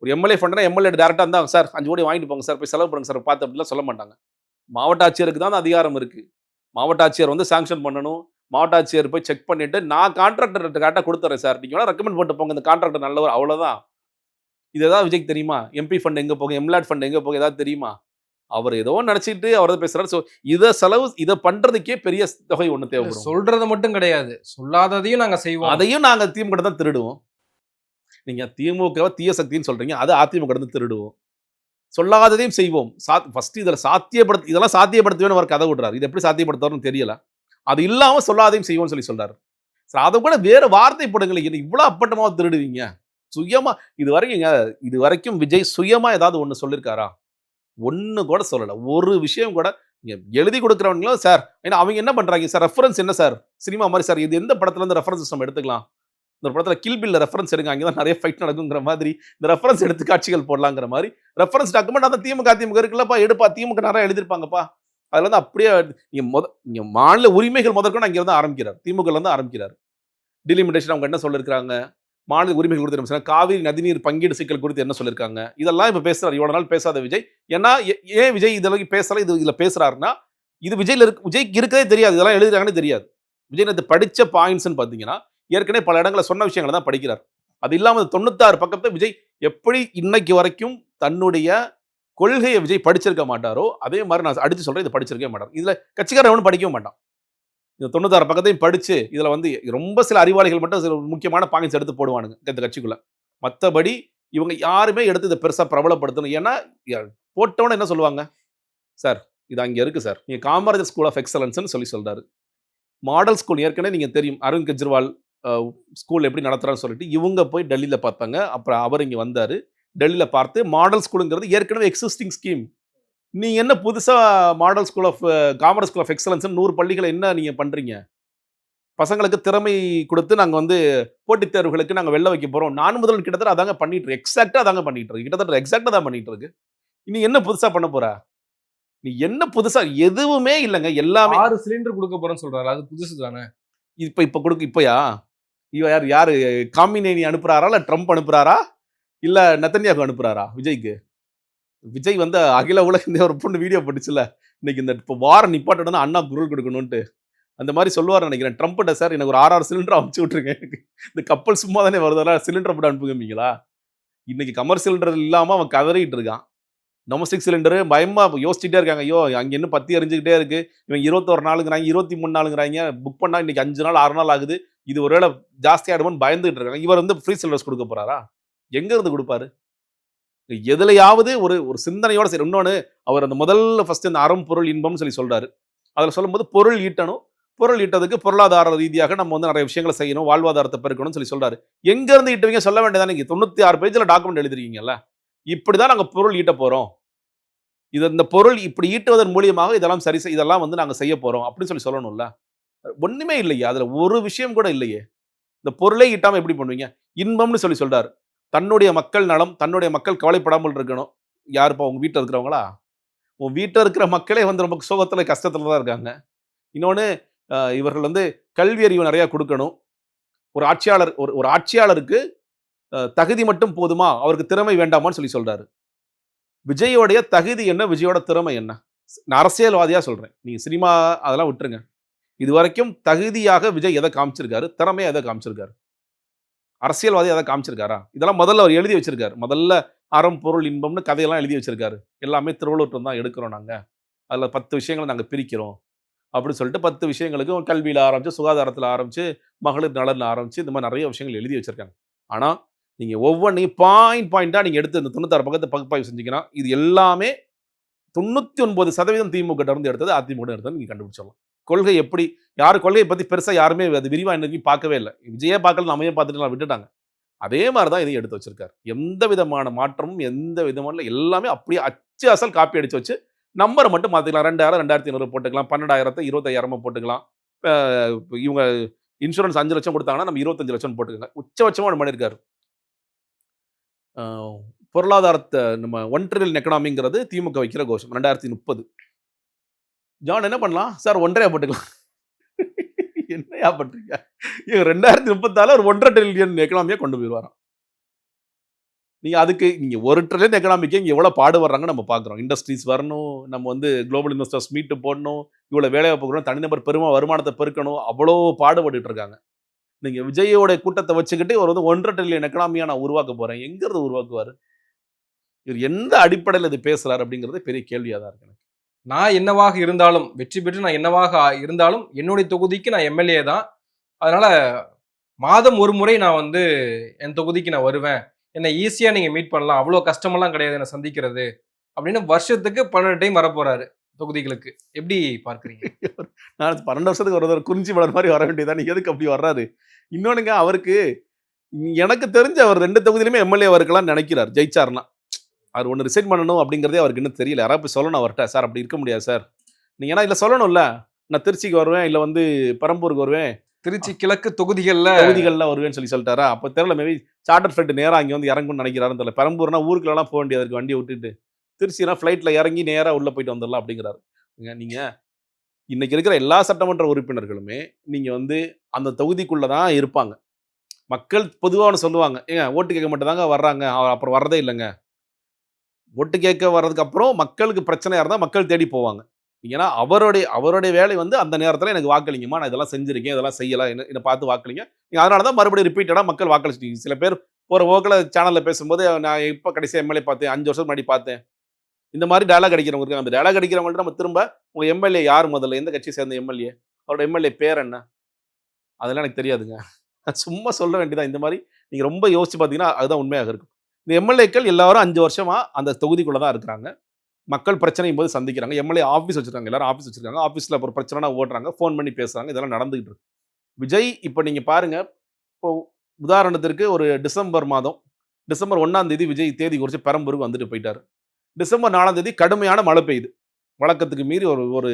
ஒரு எம்எல்ஏ ஃபண்ட்னா எம்எல்ஏ டைரக்ட்டா இருந்தா, "சார் 5 கோடி வாங்கிட்டு போங்க சார். போய் செலவு பண்ணுங்க சார் பார்த்து" அப்படிலாம் சொல்ல மாட்டாங்க. மாவட்ட ஆட்சியருக்கு தான் அந்த அதிகாரம் இருக்கு. மாவட்ட ஆட்சியர் வந்து சாங்ஷன் பண்ணணும். மாவட்ட ஆட்சியர் போய் செக் பண்ணிட்டு, "நான் கான்ட்ராக்டர்ட்ட கரெக்ட்டா குடுத்துர்றேன் சார். நீங்க வேணா ரெக்கமெண்ட் பண்ணிட்டு போங்க. இந்த கான்ட்ராக்டர் நல்லவர்." அவ்வளோதான். இது ஏதாவது விஜய்க்கு தெரியுமா? எம்பி ஃபண்ட் எங்க போகும்? எம்லாட் ஃபண்ட் எங்க போகும்? ஏதாவது தெரியுமா? அவர் ஏதோ நெனச்சுக்கிட்டு அவர் ஏதோ பேசுறாரு. இத பண்றதுக்கே பெரிய தொகை ஒண்ணு இல்ல தேவைப்படும். சொல்றது மட்டும் கிடையாது. சொல்லாததையும் நாங்க செய்வோம். அதையும் நாங்க திமுக தான் திருடுவோம். நீங்க திமுகவ தீய சக்தின்னு சொல்றீங்க. அது அதிமுக இருந்து திருடுவோம். சொல்லாததையும் செய்வோம். ஃபர்ஸ்ட் இதெல்லாம் சாத்தியப்படுத்துவேன்னு அவர் கதை விடுறாரு. இது எப்படி சாத்தியப்படுத்துவார்ன்னு தெரியல. அது இல்லாம சொல்லாததையும் செய்வோம்னு சொல்றாரு. அத கூட வேற வார்த்தை போடுங்களேன். இவ்ளோ அப்பட்டமா திருடுவீங்க. சுயமா இதுவரைக்கும் விஜய் சுயமா ஏதாவது ஒண்ணு சொல்லிருக்காரா? ஒண்ணு கூட சொல்லல. ஒரு விஷயம் கூட எழுதி குடுக்குறவங்களும் சார் ஏன்னா அவங்க என்ன பண்றாங்க சார் ரெஃபரன்ஸ் என்ன சார்? சினிமா மாரி சார் இது எந்த படத்துல இருந்து ரெஃபரன்ஸ் நம்ம எடுத்துக்கலாம்? இந்த படத்துல கில் பில்ல ரெஃபரன்ஸ் எடுங்க. அங்க தான் நெறைய ஃபைட் நடக்குங்கிற மாதிரி இந்த ரெஃபரன்ஸ் எடுத்து காட்சிகள் போடலாங்கிற மாரி ரெஃபரன்ஸ் டாக்குமெண்ட் அந்த அதிமுக இருக்குல்லப்பா எடுப்பா திமுக நெறைய எழுதியிருப்பாங்கப்பா. அதுல வந்து அப்படியே நீங்க மாநில உரிமைகள் முதற்கொண்டு அங்க இருந்து ஆரம்பிக்கிறார். திமுகல இருந்து ஆரம்பிக்கிறார். டிலிமிட்டேஷன் அவங்க என்ன சொல்லியிருக்காங்க? மாநில உரிமைகள் குறித்து என்ன சொன்னாங்க? காவிரி நதிநீர் பங்கீடு சிக்கல் குறித்து என்ன சொல்லியிருக்காங்க? இதெல்லாம் இப்ப பேசுறாரு. இவ்வளவு நாள் பேசாத விஜய். ஏன்னா ஏன் விஜய் இதெல்லாம் பேசல? இதுல பேசுறாருன்னா, இது விஜய்க்கு இருக்கதே தெரியாது. இதெல்லாம் எழுதுறாங்கன்னு தெரியாது. விஜய் நேத்து படிச்ச பாயிண்ட்ஸ்ன்னு பார்த்தீங்கன்னா, ஏற்கனவே பல இடங்கள்ல சொன்ன விஷயங்கள தான் படிக்கிறார். அது இல்லாம 96 பக்கத்த விஜய் எப்படி இன்னைக்கு வரைக்கும் தன்னுடைய கொள்கைய விஜய் படிச்சிருக்க மாட்டாரோ, அதே மாரி நான் அடிச்சு சொல்றேன். இத படிச்சிருக்கவே மாட்டார். இதுல கட்சிக்காரன் எவனும் படிக்கவும் மாட்டான். இந்த 96 பக்கத்தையும் படிச்சு, இதுல வந்து ரொம்ப சில அறிவாளிகள் மட்டும் சில முக்கியமான பாயிண்ட்ஸ் எடுத்து போடுவானுங்க, இந்த கட்சிக்குள்ள. மத்தபடி இவங்க யாருமே எடுத்து இத பெருசா பிரபலப்படுத்தணும். ஏன்னா, ய போட்டவுடனே என்ன சொல்லுவாங்க? சார், இது அங்க இருக்கு சார். நீங்க காமராஜர் ஸ்கூல் ஆஃப் எக்ஸலன்ஸ்ன்னு சொல்றாரு. மாடல் ஸ்கூல் ஏற்கனவே நீங்க தெரியும். அரவிந்த் கெஜ்ரிவால் அ ஸ்கூல் எப்படி நடத்துறாருன்னு சொல்லிட்டு, இவங்க போய் டெல்லில பார்த்தாங்க. அப்புறம் அவர் இங்க வந்தாரு. டெல்லில பார்த்து மாடல் ஸ்கூல்ங்கிறது ஏற்கனவே எக்ஸிஸ்டிங் ஸ்கீம். நீங்க என்ன புதுசா model school of Kamaraj school of எக்ஸலன்ஸ்ன்னு 100 பள்ளிகள என்ன நீங்க பண்றீங்க? பசங்களுக்கு திறமை குடுத்து நாங்க வந்து போட்டித் தேர்வுகளுக்கு நாங்க வெல்ல வைக்க போறோம். நான் முதல்வன் கிட்டத்தட்ட அதாங்க பண்ணிட்டு இருக்கு. எக்ஸாக்ட்டா அதாங்க பண்ணிட்டு இருக்கு. கிட்டத்தட்ட எக்ஸாக்ட்டா தான் பண்ணிட்டு இருக்கு. நீ என்ன புதுசா பண்ண போற? நீ என்ன புதுசா எதுவுமே இல்லங்க. எல்லாமே 6 சிலிண்டர் குடுக்க போறேன்னு சொல்றாரு. அது புதுசு தானே. இப்பயா? யாரு காமினேனி அனுப்புறாரா? இல்ல ட்ரம்ப் அனுப்புறாரா? இல்ல நெதன்யாகு அனுப்புறாரா விஜய்க்கு? விஜய் வந்து அகில உலக இந்த ஒரு பொண்ணு வீடியோ போட்டுச்சுல்ல. இன்னைக்கு இந்த வார நிப்பாட்டணும்னா அண்ணா குரல் குடுக்கணும்ன்ட்டு. அந்த மாரி சொல்லுவாருன்னு நெனைக்கிறேன். ட்ரம்ப்ட்ட சார் எனக்கு ஒரு 6 சிலிண்டர் அனுப்பிச்சு விட்டுருங்க. இந்த கப்பல் சும்மா தானே வருது. அதெல்லாம் சிலிண்டர் போட்டு அனுப்புங்கம்பீங்களா? இன்னைக்கு கமர்ஷியல் இல்லாம அவன் கதறிட்டு இருக்கான். டொமஸ்டிக் சிலிண்டர் பயமா யோசிச்சுட்டே இருக்காங்க. ஐயோ! அங்க இன்னும் பத்தி எரிஞ்சுகிட்டே இருக்கு. இவன் 21 நாளுங்கிறாய்ங்க, 23 நாளுங்கிறாய்ங்க. புக் பண்ணா இன்னைக்கு 5 நாள், 6 நாள் ஆகுது. இது ஒருவேள ஜாஸ்தி ஆயிடுமோன்னு பயந்துட்டு இருக்காங்க. இவர் வந்து ஃப்ரீ சிலிண்டர்ஸ் குடுக்க போறாரா? எங்க இருந்து குடுப்பாரு? எதுலயாவது ஒரு ஒரு சிந்தனையோட சரி. இன்னொன்னு அவர் அந்த முதல்ல ஃபர்ஸ்ட் இந்த அறம், பொருள், இன்பம்னு சொல்றாரு. அதுல சொல்லும்போது பொருள் ஈட்டணும். பொருள் ஈட்டதுக்கு பொருளாதார ரீதியாக நம்ம வந்து நெறைய விஷயங்கள செய்யணும். வாழ்வாதாரத்த பெருக்கணும்னு சொல்றாரு. எங்க இருந்து ஈட்டுவீங்க சொல்ல வேண்டியதானே. 96 பேஜ்ல டாக்குமெண்ட் எழுதிருக்கீங்கல்ல. இப்படிதான் நாங்க பொருள் ஈட்ட போறோம். இந்த பொருள் இப்படி ஈட்டுவதன் மூலியமாக இதெல்லாம் வந்து நாங்க செய்ய போறோம். அப்படின்னு சொல்லணும்ல. ஒண்ணுமே இல்லையே. அதுல ஒரு விஷயம் கூட இல்லையே. இந்த பொருளே ஈட்டாம எப்படி பண்ணுவீங்க? இன்பம்னு சொல்றாரு. தன்னுடைய மக்கள் நலம், தன்னுடைய மக்கள் கவலைப்படாமல் இருக்கணும். யாருப்பா உங்க வீட்ல இருக்கிறவங்களா? உன் வீட்ல இருக்கிற மக்களே வந்து ரொம்ப சோகத்துல, கஷ்டத்துல தான் இருக்காங்க. இன்னொன்னு இவர்கள் வந்து கல்வி அறிவு நெறைய குடுக்கணும். ஒரு ஆட்சியாளருக்கு தகுதி மட்டும் போதுமா? அவருக்கு திறமை வேண்டாமான்னு சொல்றாரு. விஜயோடைய தகுதி என்ன? விஜயோட திறமை என்ன? நான் அரசியல்வாதியா சொல்றேன். நீங்க சினிமா அதெல்லாம் விட்டுருங்க. இதுவரைக்கும் தகுதியாக விஜய் எத காமிச்சிருக்காரு? திறமையா எத காமிச்சிருக்காரு? அரசியல்வாதி எத காமிச்சிருக்காரா? இதெல்லாம் முதல்ல அவர் எழுதி வச்சிருக்காரு. முதல்ல அறம், பொருள், இன்பம்னு கதையெல்லாம் எழுதி வச்சிருக்காரு. எல்லாமே திருவள்ளுவர்ட்ட தான் எடுக்கிறோம் நாங்க. அதுல 10 விஷயங்கள நாங்க பிரிக்கிறோம். அப்படின்னு சொல்லிட்டு 10 விஷயங்களுக்கு கல்வியில ஆரம்பிச்சு, சுகாதாரத்துல ஆரம்பிச்சு, மகளிர் நலன்ல ஆரம்பிச்சு, இந்த மாரி நெறைய விஷயங்கள் எழுதி வச்சிருக்காங்க. ஆனா, நீங்க ஒவ்வொன்னையும் பாயிண்டா நீங்க எடுத்து இந்த 96 பக்கத்த பகுப்பாய்வு செஞ்சீங்கன்னா, இது எல்லாமே 99% திமுகட்ட இருந்து எடுத்தது, அதிமுக எடுத்தது நீங்க கண்டுபிடிச்சிடலாம். கொள்கை எப்படி யார் கொள்கைய பத்தி பெருசா யாருமே அது விரிவா இன்னைக்கும் பார்க்கவே இல்ல. விஜயே பார்க்கல, நம்மயே பார்த்துட்டு விட்டுட்டாங்க. அதே மாரி தான் இதையும் எடுத்து வச்சிருக்காரு. எந்த விதமான மாற்றமும், எந்த விதமான எல்லாமே அப்படியே அச்சு அசல் காப்பி அடிச்சு வச்சு, நம்பர மட்டும் மாத்திக்கலாம். 2000 2500 போட்டுக்கலாம். 12,000 25,000 போட்டுக்கலாம். அ இவங்க இன்சூரன்ஸ் 5,00,000 குடுத்தாங்கன்னா, நம்ம 25,00,000 போட்டுக்கங்க. உச்சபட்சமா ஒண்ணு பண்ணியிருக்காரு. அ பொருளாதாரத்தை நம்ம 1 ட்ரில்லியன் எக்கனாமிங்கிறது திமுக வைக்கிற கோஷம் 2030. ஜான் என்ன பண்ணலாம் சார் 1.5 போட்டுக்கலாம். என்னையா பண்றீங்க? 2034 ஒரு 1.5 ட்ரில்லியன் எக்கனாமியா கொண்டு போயிடுவாராம். நீங்க அதுக்கு நீங்க 1 ட்ரில்லியன் எக்கனாமிக்கே இங்க எவ்வளவு பாடுபடுறாங்கன்னு நம்ம பார்க்குறோம். இண்டஸ்ட்ரீஸ் வரணும், நம்ம வந்து குளோபல் இன்வெஸ்டர்ஸ் மீட் போடணும், இவ்வளவு வேலைவாய்ப்பு கொடுக்கணும், தனிநபர் வருமானத்தை பெருக்கணும், அவ்வளோ பாடுபட்டுட்டு இருக்காங்க. நீங்க விஜயோட கூட்டத்தை வச்சுக்கிட்டு ஒரு வந்து 1.5 ட்ரில்லியன் எக்கனாமியா நான் உருவாக்க போறேன். எங்க இருந்து உருவாக்குவாரு? இவர் எந்த அடிப்படையில இது பேசுறாரு அப்படிங்கிறது பெரிய கேள்வியா தான் இருக்கு எனக்கு. நான் என்னவாக இருந்தாலும், வெற்றி பெற்று நான் என்னவாக இருந்தாலும், என்னுடைய தொகுதிக்கு நான் எம்எல்ஏ தான். அதனால மாதம் ஒரு முறை நான் வந்து என் தொகுதிக்கு நான் வருவேன். என்ன ஈஸியா நீங்க மீட் பண்ணலாம். அவ்வளோ கஷ்டமெல்லாம் கிடையாது என்ன சந்திக்கிறது. அப்படின்னு வருஷத்துக்கு 12 டைம் வரப்போறாரு தொகுதிகளுக்கு. எப்படி பார்க்கிறீங்க? நான் 12 வருஷத்துக்கு ஒரு தடவை குறிஞ்சி மலர் மாதிரி வர வேண்டியதுதானே. எதுக்கு அப்படி வர்றாரு? இன்னொன்னுங்க அவருக்கு எனக்கு தெரிஞ்சு அவர் 2 தொகுதியிலுமே எம்எல்ஏவா இருக்கலாம்னு நினைக்கிறார் ஜெயிச்சாருன்னா. அவர் ஒண்ணு ரிசைன் பண்ணணும் அப்படிங்கிறதே அவருக்கு இன்னும் தெரியல. யாராவது போய் சொல்லணும் அவர்ட்ட. சார் அப்படி இருக்க முடியாது சார். நீங்க ஏன்னா இல்ல சொல்லணும்ல. நான் திருச்சிக்கு வருவேன், இல்ல வந்து பெரம்பூருக்கு வருவேன், திருச்சி கிழக்கு தொகுதிகள்ல தொகுதிகள்ல வருவேன்னு சொல்லிட்டாரா? அப்ப தெரியல மேபி சார்ட்டர் ஃபிளைட் நேரா அங்க வந்து இறங்கும்னு நினைக்கிறாருன்னு தெரியல. பெரம்பூர்னா ஊருக்குலாம் போக வேண்டியது இருக்கு வண்டியை விட்டுட்டு. திருச்சினா ஃபிளைட்ல இறங்கி நேரா உள்ள போயிட்டு வந்துடலாம் அப்படிங்கிறாரு. நீங்க இன்னைக்கு இருக்கிற எல்லா சட்டமன்ற உறுப்பினர்களுமே நீங்க வந்து அந்த தொகுதிக்குள்ள தான் இருப்பாங்க. மக்கள் பொதுவா ஒண்ணு சொல்லுவாங்க. ஏங்க ஓட்டு கேட்க மட்டும் தாங்க வர்றாங்க. அப்புறம் வர்றதே இல்லங்க. ஓட்டு கேட்க வர்றதுக்கு அப்புறம் மக்களுக்கு பிரச்சனையா இருந்தா மக்கள் தேடி போவாங்க. ஏன்னா அவருடைய வேலை வந்து அந்த நேரத்துல எனக்கு வாக்களிங்கம்மா. நான் இதெல்லாம் செஞ்சிருக்கேன். இதெல்லாம் செய்யல. என்ன பார்த்து வாக்களிங்க. நீங்க அதனால தான் மறுபடியும் ரிப்பீட்டடா மக்கள் வாக்களிச்சிட்டீங்க. சில பேர் போற போக்குல சேனல்ல பேசும்போது நான் இப்ப கடைசியா எம்எல்ஏ பார்த்தேன். 5 வருஷம் முன்னாடி பார்த்தேன். இந்த மாதிரி டயலாக் அடிக்கிறவங்க இருக்காங்க. அந்த டயலாக் அடிக்கிறவங்கள்ட்ட நம்ம திரும்ப உங்க எம்எல்ஏ யார் முதல்ல? எந்த கட்சியை சேர்ந்த எம்எல்ஏ? அவரோட எம்எல்ஏ பேர் என்ன? அதெல்லாம் எனக்கு தெரியாதுங்க. சும்மா சொல்ல வேண்டியதான். இந்த மாதிரி நீங்க ரொம்ப யோசிச்சு பார்த்தீங்கன்னா, அதுதான் உண்மையாக இருக்கும். இந்த எம்எல்ஏக்கள் எல்லாரும் 5 வருஷமா அந்த தொகுதிக்குள்ள தான் இருக்கிறாங்க. மக்கள் பிரச்சனையும் போது சந்திக்கிறாங்க. எம்எல்ஏ ஆஃபீஸ் வச்சிருக்காங்க. எல்லாரும் ஆஃபீஸ் வச்சிருக்காங்க. ஆஃபீஸ்ல ஒரு பிரச்சனைனா ஓடுறாங்க. ஃபோன் பண்ணி பேசுறாங்க. இதெல்லாம் நடந்துகிட்டு இருக்கு. விஜய் இப்ப நீங்க பாருங்க. இப்போ உதாரணத்திற்கு ஒரு டிசம்பர் மாதம், டிசம்பர் 1ஆம் தேதி விஜய் தேதி குறிச்சு பெரம்பூருக்கு வந்துட்டு போயிட்டாரு. டிசம்பர் 4ஆம் தேதி கடுமையான மழை பெய்யுது. வழக்கத்துக்கு மீறி ஒரு ஒரு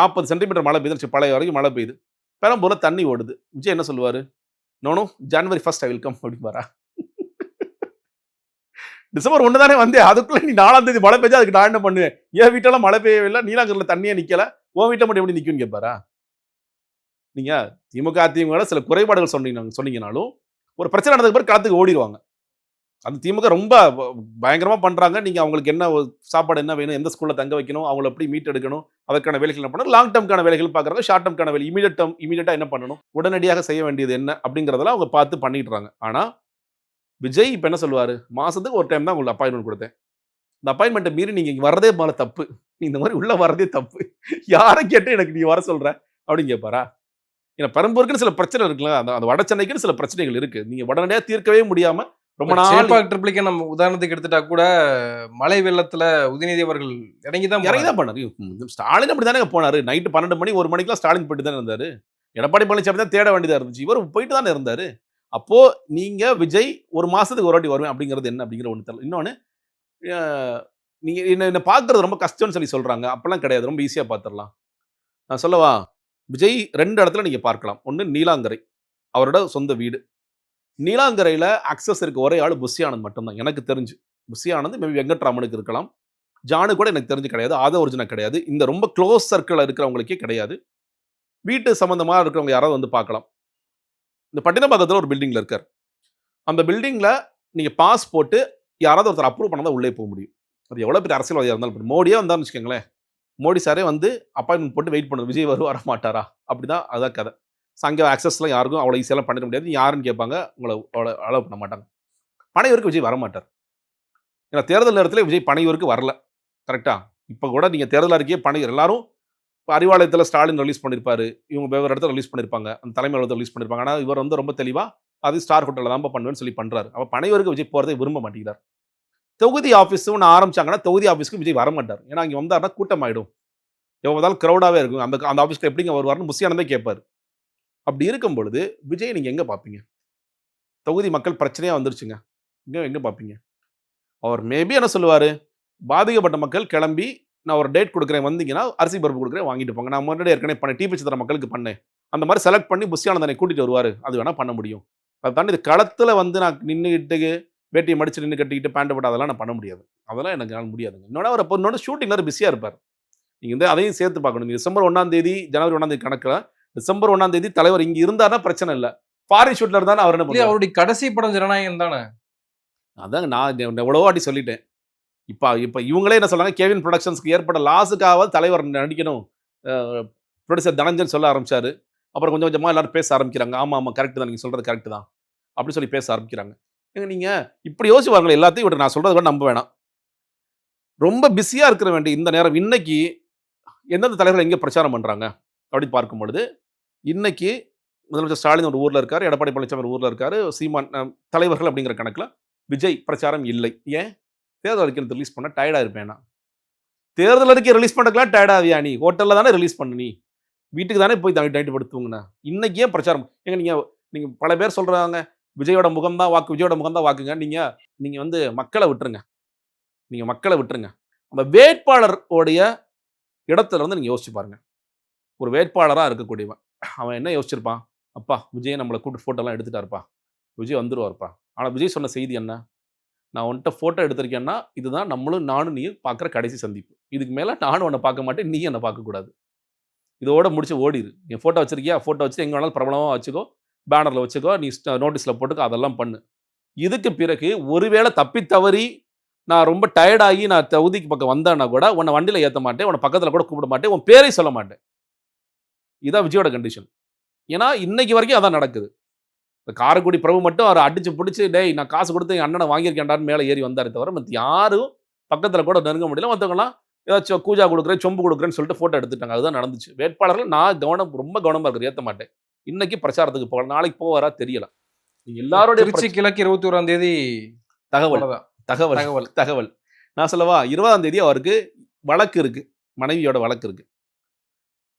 40 சென்டிமீட்டர் மழை பெய்யுது. பழைய வரைக்கும் மழை பெய்யுது. பெரம்பூர்ல தண்ணி ஓடுது. விஜய் என்ன சொல்லுவாரு? No no January 1 I will come அப்படிம்பாரா? டிசம்பர் 1 தானே வந்தேன். அதுக்குள்ள நீ 4ஆம் தேதி மழை பெஞ்சா அதுக்கு நான் என்ன பண்ணுவேன்? என் வீட்டெல்லாம் மழை பெய்யவே இல்ல. நீலாங்கரில தண்ணியே நிக்கல. உன் வீட்ல மட்டும் எப்படி நிக்கும்னு கேட்பாரா? நீங்க திமுக, அதிமுக சில குறைபாடுகள் சொன்னீங்கனாலும் ஒரு பிரச்சனை நடந்ததுக்கு பிறகு களத்துக்கு ஓடிடுவாங்க. அந்த திமுக ரொம்ப பயங்கரமா பண்றாங்க. நீங்க அவங்களுக்கு என்ன சாப்பாடு என்ன வேணும்? எந்த ஸ்கூல்ல தங்க வைக்கணும்? அவங்கள எப்படி மீட் எடுக்கணும்? அதற்கான வேலைகள் என்ன பண்ணணும்? லாங் டெர்ம்க்கான வேலைகள் பார்க்குறாங்க. ஷார்ட் டெர்ம்க்கான வேலை இமிடியேட்டா என்ன பண்ணணும்? உடனடியாக செய்ய வேண்டியது என்ன? அப்படிங்கிறதெல்லாம் அவங்க பார்த்து பண்ணிட்டு இருக்காங்க. ஆனா விஜய் இப்ப என்ன சொல்லுவாரு? மாசத்துக்கு ஒரு டைம் தான் உங்களுக்கு அப்பாயின்ட்மென்ட் குடுத்தேன். இந்த அப்பாயின்ட்மென்ட்ட மீறி நீங்க இங்க வர்றதே மேல தப்பு. நீ இந்த மாரி உள்ள வர்றதே தப்பு. யார கேட்டு எனக்கு நீ வர சொல்ற? அப்படின்னு கேட்பாரா? ஏன்னா பெரம்பூருக்குன்னு சில பிரச்சனை இருக்குல்ல. அந்த அந்த வட சென்னைக்குன்னு சில பிரச்சனைகள் இருக்கு. நீங்க உடனடியா தீர்க்கவே முடியாம ரொம்ப நாள் சேப்பாக் ட்ரிப்ளிகே நம்ம உதாரணத்துக்கு எடுத்துட்டா கூட மழை வெள்ளத்துல உதயநிதி அவர்கள் இறங்கி தான் பண்ணாரு. ஸ்டாலின் அப்படிதானே போனாரு. நைட் 12 மணி 1 மணிக்கெல்லாம் ஸ்டாலின் போயிட்டு தானே இருந்தாரு. எடப்பாடி பழனிசாமி தான் தேட வேண்டியதா இருந்துச்சு. இவர் போயிட்டு தானே இருந்தாரு. அப்போ நீங்க விஜய் ஒரு மாசத்துக்கு ஒரு வாட்டி வருவேன் அப்படிங்கிறது என்ன அப்படிங்கிற ஒண்ணு தெரியல. இன்னொன்னு அ நீங்க என்ன பார்க்கிறது ரொம்ப கஷ்டம்னு சொல்றாங்க. அப்பல்லாம் கிடையாது. ரொம்ப ஈஸியா பார்த்துரலாம். நான் சொல்லவா? விஜய் 2 இடத்துல நீங்க பார்க்கலாம். ஒண்ணு நீலாங்கரை. அவரோட சொந்த வீடு. நீலாங்கரையில அக்சஸ் இருக்க ஒரே ஆளு புஷி ஆனந்த் மட்டும் தான் எனக்கு தெரிஞ்சு. புஷி ஆனந்த் மேபி வெங்கட்ராமனுக்கு இருக்கலாம். ஜானு கூட எனக்கு தெரிஞ்சு கிடையாது. ஆதவ அர்ஜுனா கிடையாது. இந்த ரொம்ப க்ளோஸ் சர்க்கிள்ல இருக்கிறவங்களுக்கே கிடையாது. வீட்டு சம்பந்தமா இருக்கிறவங்க யாராவது வந்து பார்க்கலாம். இந்த பட்டினப்பாக்கத்துல ஒரு பில்டிங்ல இருக்காரு. அந்த பில்டிங்ல நீங்க பாஸ் போட்டு யாராவது ஒருத்தர் அப்ரூவ் பண்ணா தான் உள்ளே போக முடியும். அது எவ்வளவு பெரிய அரசியல்வாதியா இருந்தாலும் மோடியே வந்தாருன்னு வச்சுக்கோங்களேன். மோடி சாரே வந்து அப்பாயின்ட்மென்ட் போட்டு வெயிட் பண்ணுவார். விஜய் வருவாரா மாட்டாரா? அப்படிதான் அதான் கதை. அங்க அக்சஸ்லாம் யாருக்கும் அவ்வளவு ஈஸியாலாம் பண்ணிட முடியாது. யாருன்னு கேட்பாங்க. உங்கள அலோவ் பண்ண மாட்டாங்க. பனையூருக்கு விஜய் வரமாட்டார். ஏன்னா தேர்தல் நேரத்துல விஜய் பனையூருக்கு வரல. கரெக்ட்டா? இப்ப கூட நீங்க தேர்தல் அறிக்கையே பனையூர் எல்லாரும் அறிவாலயத்துல ஸ்டாலின் ரிலீஸ் பண்ணிருப்பாரு. இவங்க வெவ்வேறு இடத்துல ரிலீஸ் பண்ணிருப்பாங்க. அந்த தலைமை அலுவலகத்துல ரிலீஸ் பண்ணிருப்பாங்க. ஆனா இவர் வந்து ரொம்ப தெளிவா அது ஸ்டார் ஹோட்டல்ல தான் பண்ணுவேன்னு சொல்லி பண்றாரு. அப்ப பனையூருக்கு விஜய் போறதை விரும்ப மாட்டேங்கிறார். தொகுதி ஆபீஸ் ஒண்ணு ஆரம்பிச்சாங்கன்னா தொகுதி ஆபீஸ்க்கு விஜய் வரமாட்டார். ஏன்னா அங்க வந்தாருன்னா கூட்டமாயிடும். எப்ப பார்த்தாலும் கிரவுடாவே இருக்கும். அந்த அந்த ஆபீஸ்க்கு எப்படிங்க வருவாருன்னு முசியானந்தே கேட்பாரு. அப்படி இருக்கும் பொழுது விஜய் நீங்க எங்க பார்ப்பீங்க? தொகுதி மக்கள் பிரச்சனையா வந்துருச்சுங்க. எங்க எங்க பார்ப்பீங்க? அவர் மேபி என்ன சொல்லுவாரு? பாதிக்கப்பட்ட மக்கள் கிளம்பி நான் ஒரு டேட் குடுக்குறேன். வந்தீங்கன்னா அரிசி பருப்பு குடுக்குறேன் வாங்கிட்டு போங்க. நான் முன்னாடியே ஏற்கனவே பண்ணேன். டிபி சிதற மக்களுக்கு பண்ணேன். அந்த மாதிரி செலக்ட் பண்ணி புஷி ஆனந்தனை கூட்டிட்டு வருவாரு. அது வேணா பண்ண முடியும். அத தாண்டி இது களத்துல வந்து நான் நின்னுகிட்டு வேட்டியை மடிச்சு நின்று கட்டிக்கிட்டு பேண்ட் போட்டு அதெல்லாம் நான் பண்ண முடியாது. அதெல்லாம் எனக்கு முடியாதுங்க. இன்னொன்று ஷூட்டிங் நேரம் பிஸியாக இருப்பார். நீங்கள் வந்து அதையும் சேர்த்து பார்க்கணும். டிசம்பர் 1ஆம் தேதி ஜனவரி 1ஆம் தேதி கணக்கில் டிசம்பர் 1ஆம் தேதி தலைவர் இங்கே இருந்தாருன்னா பிரச்சனை இல்லை. ஃபாரின் ஷூட்டில் இருந்தாலும் அவர் என்ன பண்ணுவார்? அவருடைய கடைசி படம் ஜனநாயகம் தானே. அதாங்க நான் எவ்வளோ வாட்டி சொல்லிட்டேன். இப்போ இவங்களே என்ன சொல்றாங்க, கேவின் ப்ரொடக்ஷன்ஸ்க்கு ஏற்பட்ட லாஸுக்காவது தலைவர் நடிக்கணும் ப்ரொடியூசர் தனஞ்சன் சொல்ல ஆரம்பிச்சாரு. அப்புறம் கொஞ்சம் கொஞ்சமாக எல்லாரும் பேச ஆரம்பிக்கிறாங்க. ஆமாம் கரெக்ட் தான், நீங்கள் சொல்கிறது கரெக்ட் தான் அப்படின்னு சொல்லி பேச ஆரம்பிக்கிறாங்க. நீங்கள் இப்படி யோசிச்சு பாருங்களேன், எல்லாத்தையும் விட்டு நான் சொல்கிறத விட நம்ப வேணாம். ரொம்ப பிஸியாக இருக்கிற வேண்டிய இந்த நேரம் இன்னைக்கு எந்தெந்த தலைவர்கள் எங்கே பிரச்சாரம் பண்ணுறாங்க அப்படின்னு பார்க்கும் பொழுது, இன்னைக்கு முதலமைச்சர் ஸ்டாலின் ஒரு ஊரில் இருக்கார், எடப்பாடி பழனிசாமி ஒரு ஊரில் இருக்கார், சீமான் தலைவர்கள் அப்படிங்கிற கணக்கில் விஜய் பிரச்சாரம் இல்லை. ஏன்? தேர்தல் அறிக்கை ரிலீஸ் பண்ண டயர்டாக இருப்பேன் நான். தேர்தல் அறிக்கை ரிலீஸ் பண்ணுறதுலாம் டயர்டாகியா? நீ ஹோட்டலில் தானே ரிலீஸ் பண்ணு, நீ வீட்டுக்கு தானே போய் நைட்டு படுத்துவங்கண்ணா. இன்னைக்கு ஏன் பிரச்சாரம்? ஏங்க நீங்கள் பல பேர் சொல்கிறாங்க விஜயோட முகம் தான் வாக்கு, விஜயோட முகம் தான் வாக்குங்க. நீங்கள் வந்து மக்களை விட்டுருங்க. நீங்கள் மக்களை விட்டுருங்க. அந்த வேட்பாளருடைய இடத்துல இருந்து நீங்கள் யோசிச்சு பாருங்க. ஒரு வேட்பாளராக இருக்கக்கூடியவன் அவன் என்ன யோசிச்சிருப்பான்? அப்பா விஜய் நம்மளை கூப்பிட்டு ஃபோட்டோலாம் எடுத்துட்டாருப்பா, விஜய் வந்துருவார்ப்பா. ஆனால் விஜய் சொன்ன செய்தி என்ன? நான் உன்கிட்ட ஃபோட்டோ எடுத்திருக்கேன்னா இதுதான் நானும் நீ பார்க்குற கடைசி சந்திப்பு. இதுக்கு மேலே நானும் உன்னை பார்க்க மாட்டேன், நீ என்னை பார்க்கக்கூடாது. இதோட முடிச்சு ஓடிடு. நீ ஃபோட்டோ வச்சிருக்கியா? ஃபோட்டோ வச்சுட்டு எங்கே வேணாலும் பிரபலமாக வச்சுக்கோ, பேனரில் வச்சுக்கோ, நீ நோட்டீஸில் போட்டுக்கோ, அதெல்லாம் பண்ணு. இதுக்கு பிறகு ஒருவேளை தப்பி தவறி நான் ரொம்ப டயர்டாகி நான் தொகுதிக்கு பக்கம் வந்தேன்னா கூட உன்னை வண்டியில் ஏற்ற மாட்டேன், உன்னை பக்கத்தில் கூட கூப்பிட மாட்டேன், உன் பேரை சொல்ல மாட்டேன். இதான் விஜயோட கண்டிஷன். ஏன்னா இன்னைக்கு வரைக்கும் அதான் நடக்குது. இந்த காரைக்குடி பிரபு மட்டும் அவரை அடிச்சு பிடிச்சி டேய் நான் காசு கொடுத்து என் அண்ணனை வாங்கியிருக்கேன்டான்னு மேலே ஏறி வந்தாரே தவிர மற்ற யாரும் பக்கத்தில் கூட நெருங்க முடியல. மற்றவங்களாம் ஏதாச்சும் கூஜா கொடுக்குறேன், சொம்பு கொடுக்குறேன்னு சொல்லிட்டு ஃபோட்டோ எடுத்துட்டாங்க. அதுதான் நடந்துச்சு. வேட்பாளர்கள் நான் ரொம்ப கவனமாக இருக்கிற ஏற்ற மாட்டேன். இன்னைக்கு பிரச்சாரத்துக்கு போகலாம், நாளைக்கு போவாரா தெரியல. எல்லாருடைய திருச்சி கிழக்கு 21ஆம் தேதி தகவல் நான் சொல்லவா? 20ஆம் தேதி அவருக்கு வழக்கு இருக்கு, மனைவியோட வழக்கு இருக்கு.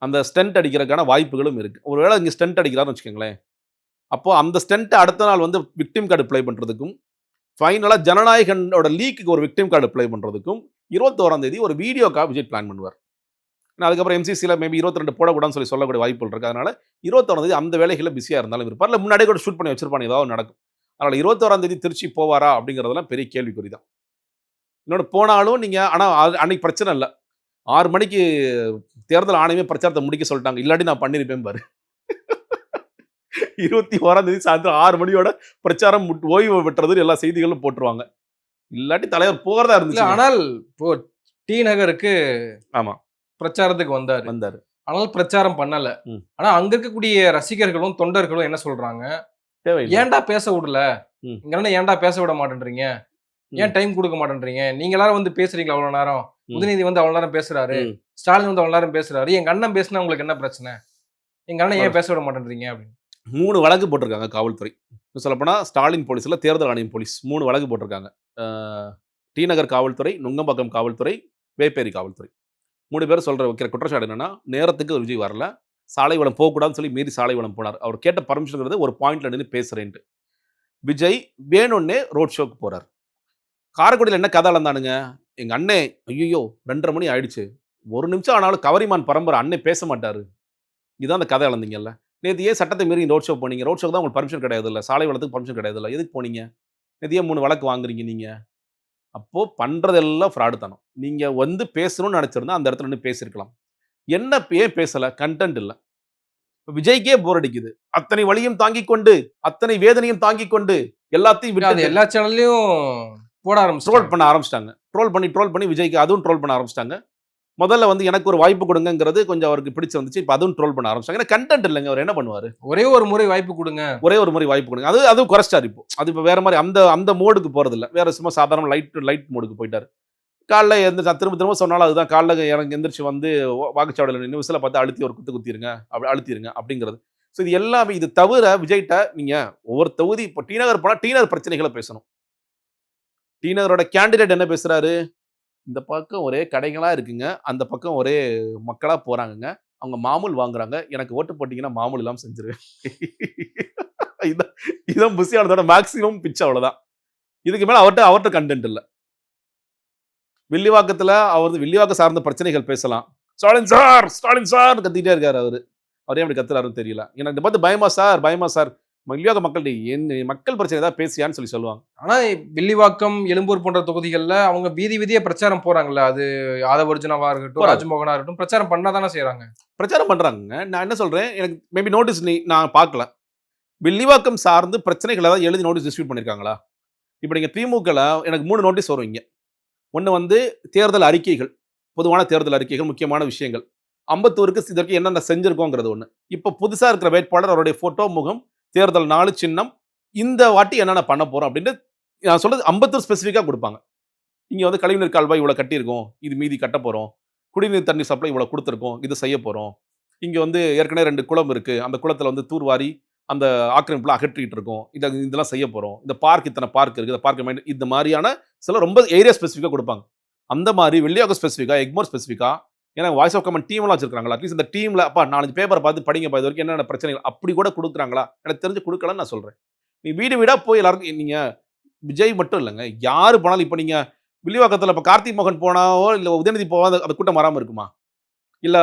அந்த ஸ்டென்ட் அடிக்கிறதுக்கான வாய்ப்புகளும் இருக்கு. ஒருவேளை இங்கே ஸ்டென்ட் அடிக்கிறாருன்னு வச்சுக்கோங்களேன், அப்போ அந்த ஸ்டென்ட்டை அடுத்த நாள் வந்து விக்டிம் கார்டு ப்ளே பண்ணுறதுக்கும், ஃபைனலாக ஜனநாயகனோட லீக்குக்கு ஒரு விக்டிம் கார்டு ப்ளே பண்ணுறதுக்கும் 21ஆம் தேதி ஒரு வீடியோக்காக விஜய் பிளான் பண்ணுவார். ஏன்னா அதுக்கப்புறம் எம்சிசியில் மேபி 22 போடக்கூடாதுன்னு சொல்லக்கூடிய வாய்ப்புகள் இருக்குது. அதனால் 21ஆம் தேதி அந்த வேலைகளில் பிஸியாக இருந்தாலும் இருப்பார். இல்லை முன்னாடியே கூட ஷூட் பண்ணி வச்சிருப்பாங்க, ஏதாவது நடக்கும். அதனால் 21ஆம் தேதி திருச்சி போவாரா அப்படிங்கிறதெல்லாம் பெரிய கேள்விக்குறி தான். இன்னொன்று போனாலும் நீங்கள் ஆனால் அன்னைக்கு பிரச்சனை இல்லை. 6 மணிக்கு தேர்தல் ஆணையமே பிரச்சாரத்தை முடிக்க சொல்லிட்டாங்க, இல்லாட்டி நான் பண்ணியிருப்பேன் பாரு. 21ஆம் தேதி சாயந்தரம் 6 மணியோட பிரச்சாரம் ஓய்வு பெற்றது எல்லா செய்திகளும் போட்டுருவாங்க. இல்லாட்டி தலைவர் போகிறதா இருந்துச்சு. ஆனால் இப்போ டி நகருக்கு ஆமா பிரச்சாரத்துக்கு வந்தாரு. ஆனால் பிரச்சாரம் பண்ணல. ஆனா அங்க இருக்கக்கூடிய ரசிகர்களும் தொண்டர்களும் என்ன சொல்றாங்க, ஏன்டா பேச விடல, இங்க ஏன்டா பேச விட மாட்டேன்றீங்க, ஏன் டைம் கொடுக்க மாட்டேன்றீங்க, நீங்க எல்லாரும் வந்து பேசுறீங்களா அவ்வளவு நேரம், உதயநிதி வந்து அவ்வளவு நேரம் பேசுறாரு, ஸ்டாலின் வந்து அவ்வளவு நேரம் பேசுறாரு, எங்க அண்ணன் பேசினா உங்களுக்கு என்ன பிரச்சனை, எங்க அண்ணன் ஏன் பேச விட மாட்டேன்றீங்க அப்படின்னு 3 வழக்கு போட்டிருக்காங்க காவல்துறை. சொல்லப்போனால் ஸ்டாலின் போலீஸில் தேர்தல் ஆணையம் போலீஸ் 3 வழக்கு போட்டிருக்காங்க. டி நகர் காவல்துறை, நுங்கம்பாக்கம் காவல்துறை, வேப்பேரி காவல்துறை. 3 பேர் வைக்கிற குற்றச்சாட்டு என்னன்னா, நேரத்துக்கு ஒரு விஜய் வரல, சாலை வளம் போகக்கூடாதுன்னு சொல்லி மீறி சாலை வளம் போனார். அவர் கேட்ட பர்மிஷனுங்கிறது ஒரு பாயிண்ட்ல நின்று பேசுறேன்ட்டு. விஜய் வேணும்னே ரோட் ஷோக்கு போறார். காரைக்குடியில் என்ன கதை அளந்தானுங்க, எங்க அண்ணே ஐயோ 2:30 மணி ஆயிடுச்சு, 1 நிமிஷம் ஆனாலும் கவரிமான் பரம்பரை அண்ணே பேச மாட்டாரு, இதான் அந்த கதை அளந்தீங்கல்ல. நேற்று ஏன் சட்டத்தை மீறி ரோட் ஷோ போனீங்க? ரோட் ஷோக்கு தான் உங்களுக்கு பர்மிஷன் கிடையாது இல்லை, சாலை வளத்துக்கு பர்மிஷன் கிடையாது இல்லை, எதுக்கு போனீங்க? நேற்று ஏன் 3 வழக்கு வாங்குறீங்க நீங்க? அப்போ பண்றதெல்லாம் ஃப்ராடு தானோ. நீங்க வந்து பேசணும்னு நினைச்சிருந்தா அந்த இடத்துல நின்று பேசியிருக்கலாம். என்ன ஏன் பேசல? கண்டென்ட் இல்லை. விஜய்க்கே போர் அடிக்குது. அத்தனை வலியும் தாங்கிக் கொண்டு, அத்தனை வேதனையும் தாங்கிக் கொண்டு எல்லாத்தையும் விட்டு எல்லா சேனல்லையும் போட ட்ரோல் பண்ண ஆரம்பிச்சிட்டாங்க. ட்ரோல் பண்ணி விஜய்க்கு அதுவும் ட்ரோல் பண்ண ஆரம்பிச்சிட்டாங்க. முதல்ல வந்து எனக்கு ஒரு வாய்ப்பு கொடுங்கிறது கொஞ்சம் அவருக்கு பிடிச்சு வந்துச்சு. இப்போ அதுவும் ட்ரோல் பண்ண ஆரம்பிச்சாங்க. ஏன்னா கண்டென்ட் இல்லைங்க, அவர் என்ன பண்ணுவார்? ஒரே ஒரு முறை வாய்ப்பு கொடுங்க, அதுவும் குறைச்சிட்டார். இப்போ அது இப்போ வேற மாதிரி அந்த மோடுக்கு போறது இல்லை, வேற சும்மா சாதாரண லைட் மோடுக்கு போயிட்டார். காலைல திரும்ப சொன்னாலும் அதுதான், காலைல எனக்கு எந்திரிச்சு வந்து வாக்குச்சாவடியில் நின்று விசில பார்த்து அழுத்தி ஒரு குத்திருங்க அழுத்திருங்க அப்படிங்கிறது. ஸோ இது எல்லாமே இது தவிர விஜய்கிட்ட நீங்கள் ஒவ்வொரு தொகுதி இப்போ டி நகர் போனால் டி நகர் பிரச்சனைகளை பேசணும். டி நகரோட கேண்டிடேட் என்ன பேசுறாரு? இந்த பக்கம் ஒரே கடைகளா இருக்குங்க, அந்த பக்கம் ஒரே மக்களா போறாங்கங்க, அவங்க மாமூல் வாங்குறாங்க, எனக்கு ஓட்டு போட்டீங்கன்னா மாமூல் இல்லாமல் செஞ்சிருவேன். இதான் புசியானதோட மேக்சிமம் பிச்சு, அவ்வளவுதான். இதுக்கு மேல அவர்கிட்ட கண்டென்ட் இல்லை. வில்லிவாக்கத்தில் வில்லிவாக்கம் சார்ந்த பிரச்சனைகள் பேசலாம். ஸ்டாலின் சார் கத்திட்டே இருக்காரு. அவரே அப்படி கத்துறாருன்னு தெரியல. எனக்கு பார்த்து பயமா சார் வில்லிவாக்கம் மக்கள் என்ன மக்கள் பிரச்சனை ஏதாவது பேசியான்னு சொல்லி சொல்லுவாங்க. ஆனா வில்லிவாக்கம், எழும்பூர் போன்ற தொகுதிகள்ல அவங்க வீதி வீதியா பிரச்சாரம் போறாங்கல்ல. அது ஆதவர்ஜுனாவா இருக்கட்டும், போறாங்க. ராஜ்மோகனா இருக்கட்டும் பிரச்சாரம் பண்ண செய்றாங்க. பிரச்சாரம் பண்றாங்கங்க. நான் என்ன சொல்றேன், எனக்கு மேபி நோட்டீஸ் நான் பார்க்கல. வில்லிவாக்கம் சார்ந்து பிரச்சனைகள் ஏதாவது எழுதி நோட்டீஸ் டிஸ்ட்ரிபியூட் பண்ணியிருக்காங்களா? இப்ப நீங்க திமுகல எனக்கு 3 நோட்டீஸ் வரும் இங்க. ஒண்ணு வந்து தேர்தல் அறிக்கைகள். பொதுவான தேர்தல் அறிக்கைகள், முக்கியமான விஷயங்கள். அம்பத்தூருக்கு இதற்கு என்னென்ன செஞ்சிருக்கோங்கிறது ஒண்ணு. இப்ப புதுசா இருக்கிற வேட்பாளர், அவருடைய ஃபோட்டோ, முகம், தேர்தல் நாளு, சின்னம், இந்த வாட்டி என்னென்ன பண்ண போறோம் அப்படின்னு நான் சொல்றது அம்பத்தூர் ஸ்பெசிஃபிக்கா குடுப்பாங்க. இங்க வந்து கழிவுநீர் கால்வாய் இவ்வளோ கட்டியிருக்கோம். இது மீதி கட்டப் போறோம். குடிநீர் தண்ணீர் சப்ளை இவ்வளோ குடுத்துருக்கோம். இது செய்யப் போறோம். இங்க வந்து ஏற்கனவே 2 குளம் இருக்கு. அந்த குளத்துல வந்து தூர்வாரி அந்த ஆக்கிரமிப்புலாம் அகற்றிட்டு இருக்கோம். இதெல்லாம் செய்யப் போறோம். இந்த பார்க் இத்தன பார்க் இருக்கு. இந்த பார்க் இந்த மாரியான சில ரொம்ப ஏரியா ஸ்பெசிஃபிக்கா குடுப்பாங்க. அந்த மாரி வில்லிவாக்கம் ஸ்பெசிஃபிக்கா, எக்மோர் ஸ்பெசிஃபிக்கா, ஏன்னா வாய்ஸ் ஆஃப் கமெண்ட் டீம்லாம் வச்சிருக்காங்கல்ல. அட்லீஸ்ட் இந்த டீம்ல அப்பா 4, 5 பேப்பர பார்த்து படிங்கப்பா. இதுவரைக்கும் என்னென்ன பிரச்சனைகள் அப்படி கூட குடுக்குறாங்களா? எனக்கு தெரிஞ்சு குடுக்கலன்னு நான் சொல்றேன். நீ வீடு வீடா போய் எல்லாருக்கும் நீங்க விஜய் மட்டும் இல்லங்க. யாரு போனாலும் இப்ப நீங்க வில்லிவாக்கத்துல இப்ப கார்த்திக் மோகன் போனாவோ, இல்ல உதயநிதி போவாத அந்த கூட்டம் வராம இருக்குமா? இல்ல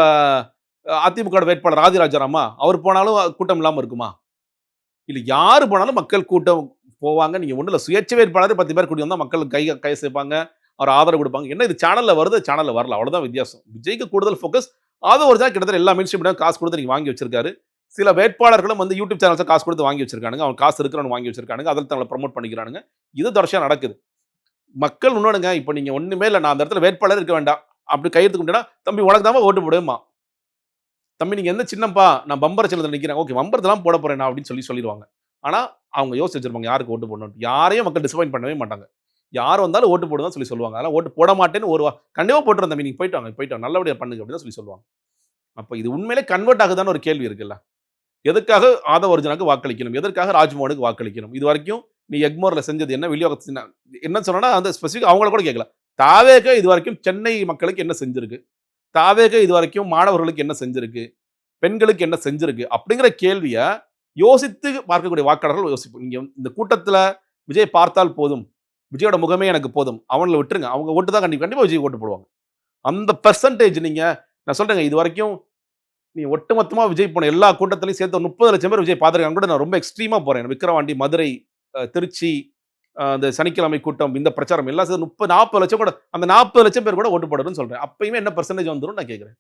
அதிமுக வேட்பாளர் ராஜராஜராமா அவர் போனாலும் கூட்டம் இல்லாம இருக்குமா? இல்ல யாரு போனாலும் மக்கள் கூட்டம் போவாங்க. நீங்க ஒண்ணும் இல்ல சுயேட்சை வேட்பாளர் 10 பேர் கூட்டி வந்தா மக்கள் கை சேர்ப்பாங்க. அவர் ஆதரவு குடுப்பாங்க. என்ன இது சேனல்ல வருது, சேனல்ல வரல. அவ்வளவுதான் வித்தியாசம். விஜய்க்கு கூடுதல் ஃபோக்கஸ் ஆதவ ஒரிஜினல் கிட்டத்தட்ட எல்லா மெயின் ஸ்ட்ரீம் காசு குடுத்து நீங்க வாங்கி வச்சிருக்காரு. சில வேட்பாளர்களும் வந்து யூடியூப் சேனல்ஸ் காசு குடுத்து வாங்கி வச்சிருக்கானுங்க. அவன் காசு இருக்கிறவன் வாங்கி வச்சிருக்கானுங்க. அதில தங்கள ப்ரமோட் பண்ணிக்கிறானுங்க. இது தொடர்ச்சியா நடக்குது. மக்கள் இன்னொன்னுங்க, இப்ப நீங்க ஒண்ணுமே இல்ல. நான் அந்த இடத்துல வேட்பாளர் இருக்க வேண்டாம். அப்படி கையெழுத்து குடுத்தேன்னா, "தம்பி உனக்கு தான்ப்பா ஓட்டு போடுவேன்பான்." "தம்பி நீங்க எந்த சின்னம்ப்பா?" "நான் பம்பர சின்னத்துல நிக்கிறேன்." "ஓகே பம்பரத்துல தான் போட போறேன் நான்." அப்படின்னு சொல்லிருவாங்க. ஆனா, அவங்க யோசிச்சு வச்சிருப்பாங்க யாருக்கு ஓட்டு போடணும்னு. யாரையும் மக்கள் டிசப்பாயிண்ட் பண்ணவே மாட்டாங்க. யார் வந்தாலும் ஓட்டு போடுன்னு தான் சொல்லுவாங்க. அதெல்லாம் ஓட்டு போட மாட்டேன்னு கண்டிப்பா போட்டுறேன் தம்பி. நீங்க போயிட்டு வாங்க, போயிட்டு வாங்க. நல்லபடியா பண்ணுங்க அப்படின்னு தான் சொல்லுவாங்க. அப்ப இது உண்மையிலே கன்வெர்ட் ஆகுதான்னு ஒரு கேள்வி இருக்குல்ல. எதுக்காக ஆதவ அர்ஜுனாக்கு வாக்களிக்கணும்? எதற்காக ராஜ்மோகனுக்கு வாக்களிக்கணும்? இதுவரைக்கும் நீ எக்மோர்ல செஞ்சது என்ன? வில்லிவாக்கத்துல என்ன சொன்னேன்னா, அந்த ஸ்பெசிஃபிக் அவங்கள கூட கேட்கல. தாவேக இதுவரைக்கும் சென்னை மக்களுக்கு என்ன செஞ்சிருக்கு? தாவேக இதுவரைக்கும் மாணவர்களுக்கு என்ன செஞ்சிருக்கு? பெண்களுக்கு என்ன செஞ்சிருக்கு? அப்படிங்கிற கேள்விய யோசித்து பார்க்கக்கூடிய வாக்காளர்கள் யோசிப்போம். நீங்க இந்த கூட்டத்துல விஜய் பார்த்தால் போதும். விஜயோட முகமே எனக்கு போதும். அவங்கள விட்டுருங்க. அவங்க ஓட்டு தான் கண்டிப்பா விஜய்க்கு ஓட்டு போடுவாங்க. அந்த பெர்சன்டேஜ் நீங்க நான் சொல்றேங்க இதுவரைக்கும் நீ ஒட்டுமொத்தமா விஜய் போன எல்லா கூட்டத்திலயும் சேர்த்து ஒரு 30,00,000 பேர் விஜய் பார்த்திருக்காங்க கூட நான் ரொம்ப எக்ஸ்ட்ரீமா போறேன். விக்கிரவாண்டி, மதுரை, திருச்சி, அந்த சனிக்கிழமை கூட்டம், இந்த பிரச்சாரம் எல்லாம் சேர்த்து 30, 40 லட்சம் கூட அந்த 40,00,000 பேர் கூட ஓட்டு போடணும்னு சொல்றேன். அப்பயுமே என்ன பெர்சன்டேஜ் வந்துரும் நான் கேட்கிறேன்.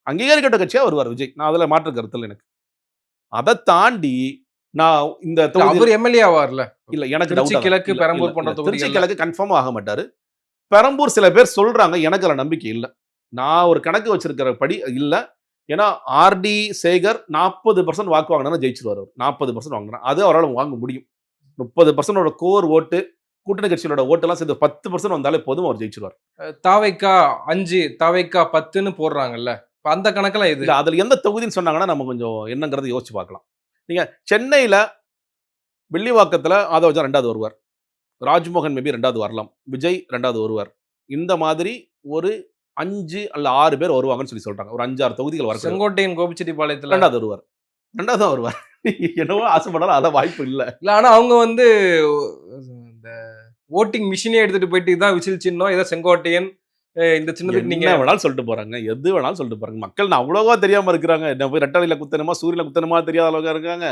அங்கீகரிக்கப்பட்ட கட்சியா வருவார் விஜய். நான் அதுல மாற்று கருத்து இல்ல எனக்கு. அத தாண்டி நான் இந்த இல்ல தொகுதியில அவர் எம்எல்ஏ ஆவார்ல. இல்ல எனக்கு திருச்சி டவுட் கிழக்கு, இல்ல, இல்ல, பெரம்பூர் போன்ற இல்ல. திருச்சி தொகுதிகள்ல கிழக்கு கன்ஃபார்ம் ஆக மாட்டாரு. பெரம்பூர் சில பேர் சொல்றாங்க. எனக்கு அதுல நம்பிக்கை இல்ல. நான் ஒரு கணக்கு வச்சிருக்கிறபடி இல்ல. ஏன்னா ஆர்டி சேகர் 40% வாக்கு வாங்கினா ஜெயிச்சிருவாரு அவர். 40% வாங்கினா அது அவரால வாங்க முடியும். 30% கோர் ஓட்டு கூட்டணி கட்சிகளோட ஓட்டெல்லாம் சேர்ந்து 10% வந்தாலே போதும் அவர் ஜெயிச்சிருவார். தாவைக்கா 5, தாவைக்கா 10ன்னு போடுறாங்கல்ல. இப்ப அந்த கணக்கெல்லாம் இது. இல்ல அதுல எந்த தொகுதின்னு சொன்னாங்கன்னா நம்ம கொஞ்சம் என்னங்கிறத யோசிச்சு பார்க்கலாம். நீங்க சென்னையில வில்லிவாக்கத்துல ஆதவ 2வது வருவார். ராஜ்மோகன் மேபி 2வது வரலாம். விஜய் 2வது வருவார். இந்த மாதிரி ஒரு 5 அல்ல 6 பேர் வருவாங்கன்னு சொல்றாங்க. ஒரு 5, 6 தொகுதிகள் வரக்கூடிய செங்கோட்டையன் கோபிச்செட்டிப்பாளையத்துல 2வது வருவார். 2வது தான் வருவார். என்னவோ ஆசைப்பட்டாலும் அதான் வாய்ப்பு இல்ல. இல்ல ஆனா அவங்க வந்து இந்த ஓட்டிங் மிஷினே எடுத்துட்டு போயிட்டு இதான் விசில் சின்னம், இதான் செங்கோட்டையன், இந்த சின்னத்துக்கு நீங்க என்ன வேணாலும் சொல்லிட்டு போறாங்க. எது வேணாலும் சொல்லிட்டு போறாங்க. மக்கள் நான் அவ்வளவா தெரியாம இருக்கிறாங்க. என்ன போய் ரெட்டலையில குத்தணுமா, சூரியன்ல குத்தணுமா தெரியாத அளவுக்கு இருக்காங்க.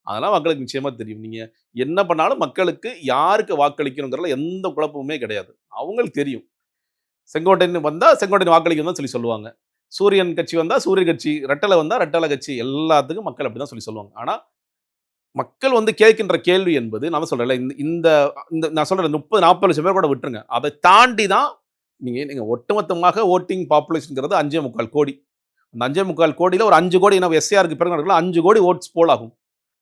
அதெல்லாம் மக்களுக்கு நிச்சயமா தெரியும். நீங்க என்ன பண்ணாலும் மக்களுக்கு யாருக்கு வாக்களிக்கணுங்கிறதுல எந்த குழப்பமுமே கிடையாது. அவங்களுக்கு தெரியும். செங்கோட்டையன் வந்தா செங்கோட்டையன் வாக்களிக்கணும் தான் சொல்லுவாங்க. சூரியன் கட்சி வந்தா சூரியன் கட்சி, ரெட்டலை வந்தா ரெட்டலை கட்சி எல்லாத்துக்கும் மக்கள் அப்படிதான் சொல்லுவாங்க. ஆனா மக்கள் வந்து கேட்கின்ற கேள்வி என்பது நான் தான் சொல்றேன்ல இந்த இந்த நான் சொல்றேன் 30, 40 லட்சம் பேர் கூட விட்டுருங்க. அதை தாண்டி தான் நீங்க ஒட்டுமொத்தமாக ஓட்டிங் பாப்புலேஷன்ங்கிறது 5.25 கோடி. அந்த 5.25 கோடியில ஒரு 5 கோடி நம்ம எஸ்ஏஆருக்கு பிறகு நடக்கலாம் 5 கோடி ஓட்ஸ் போல் ஆகும்.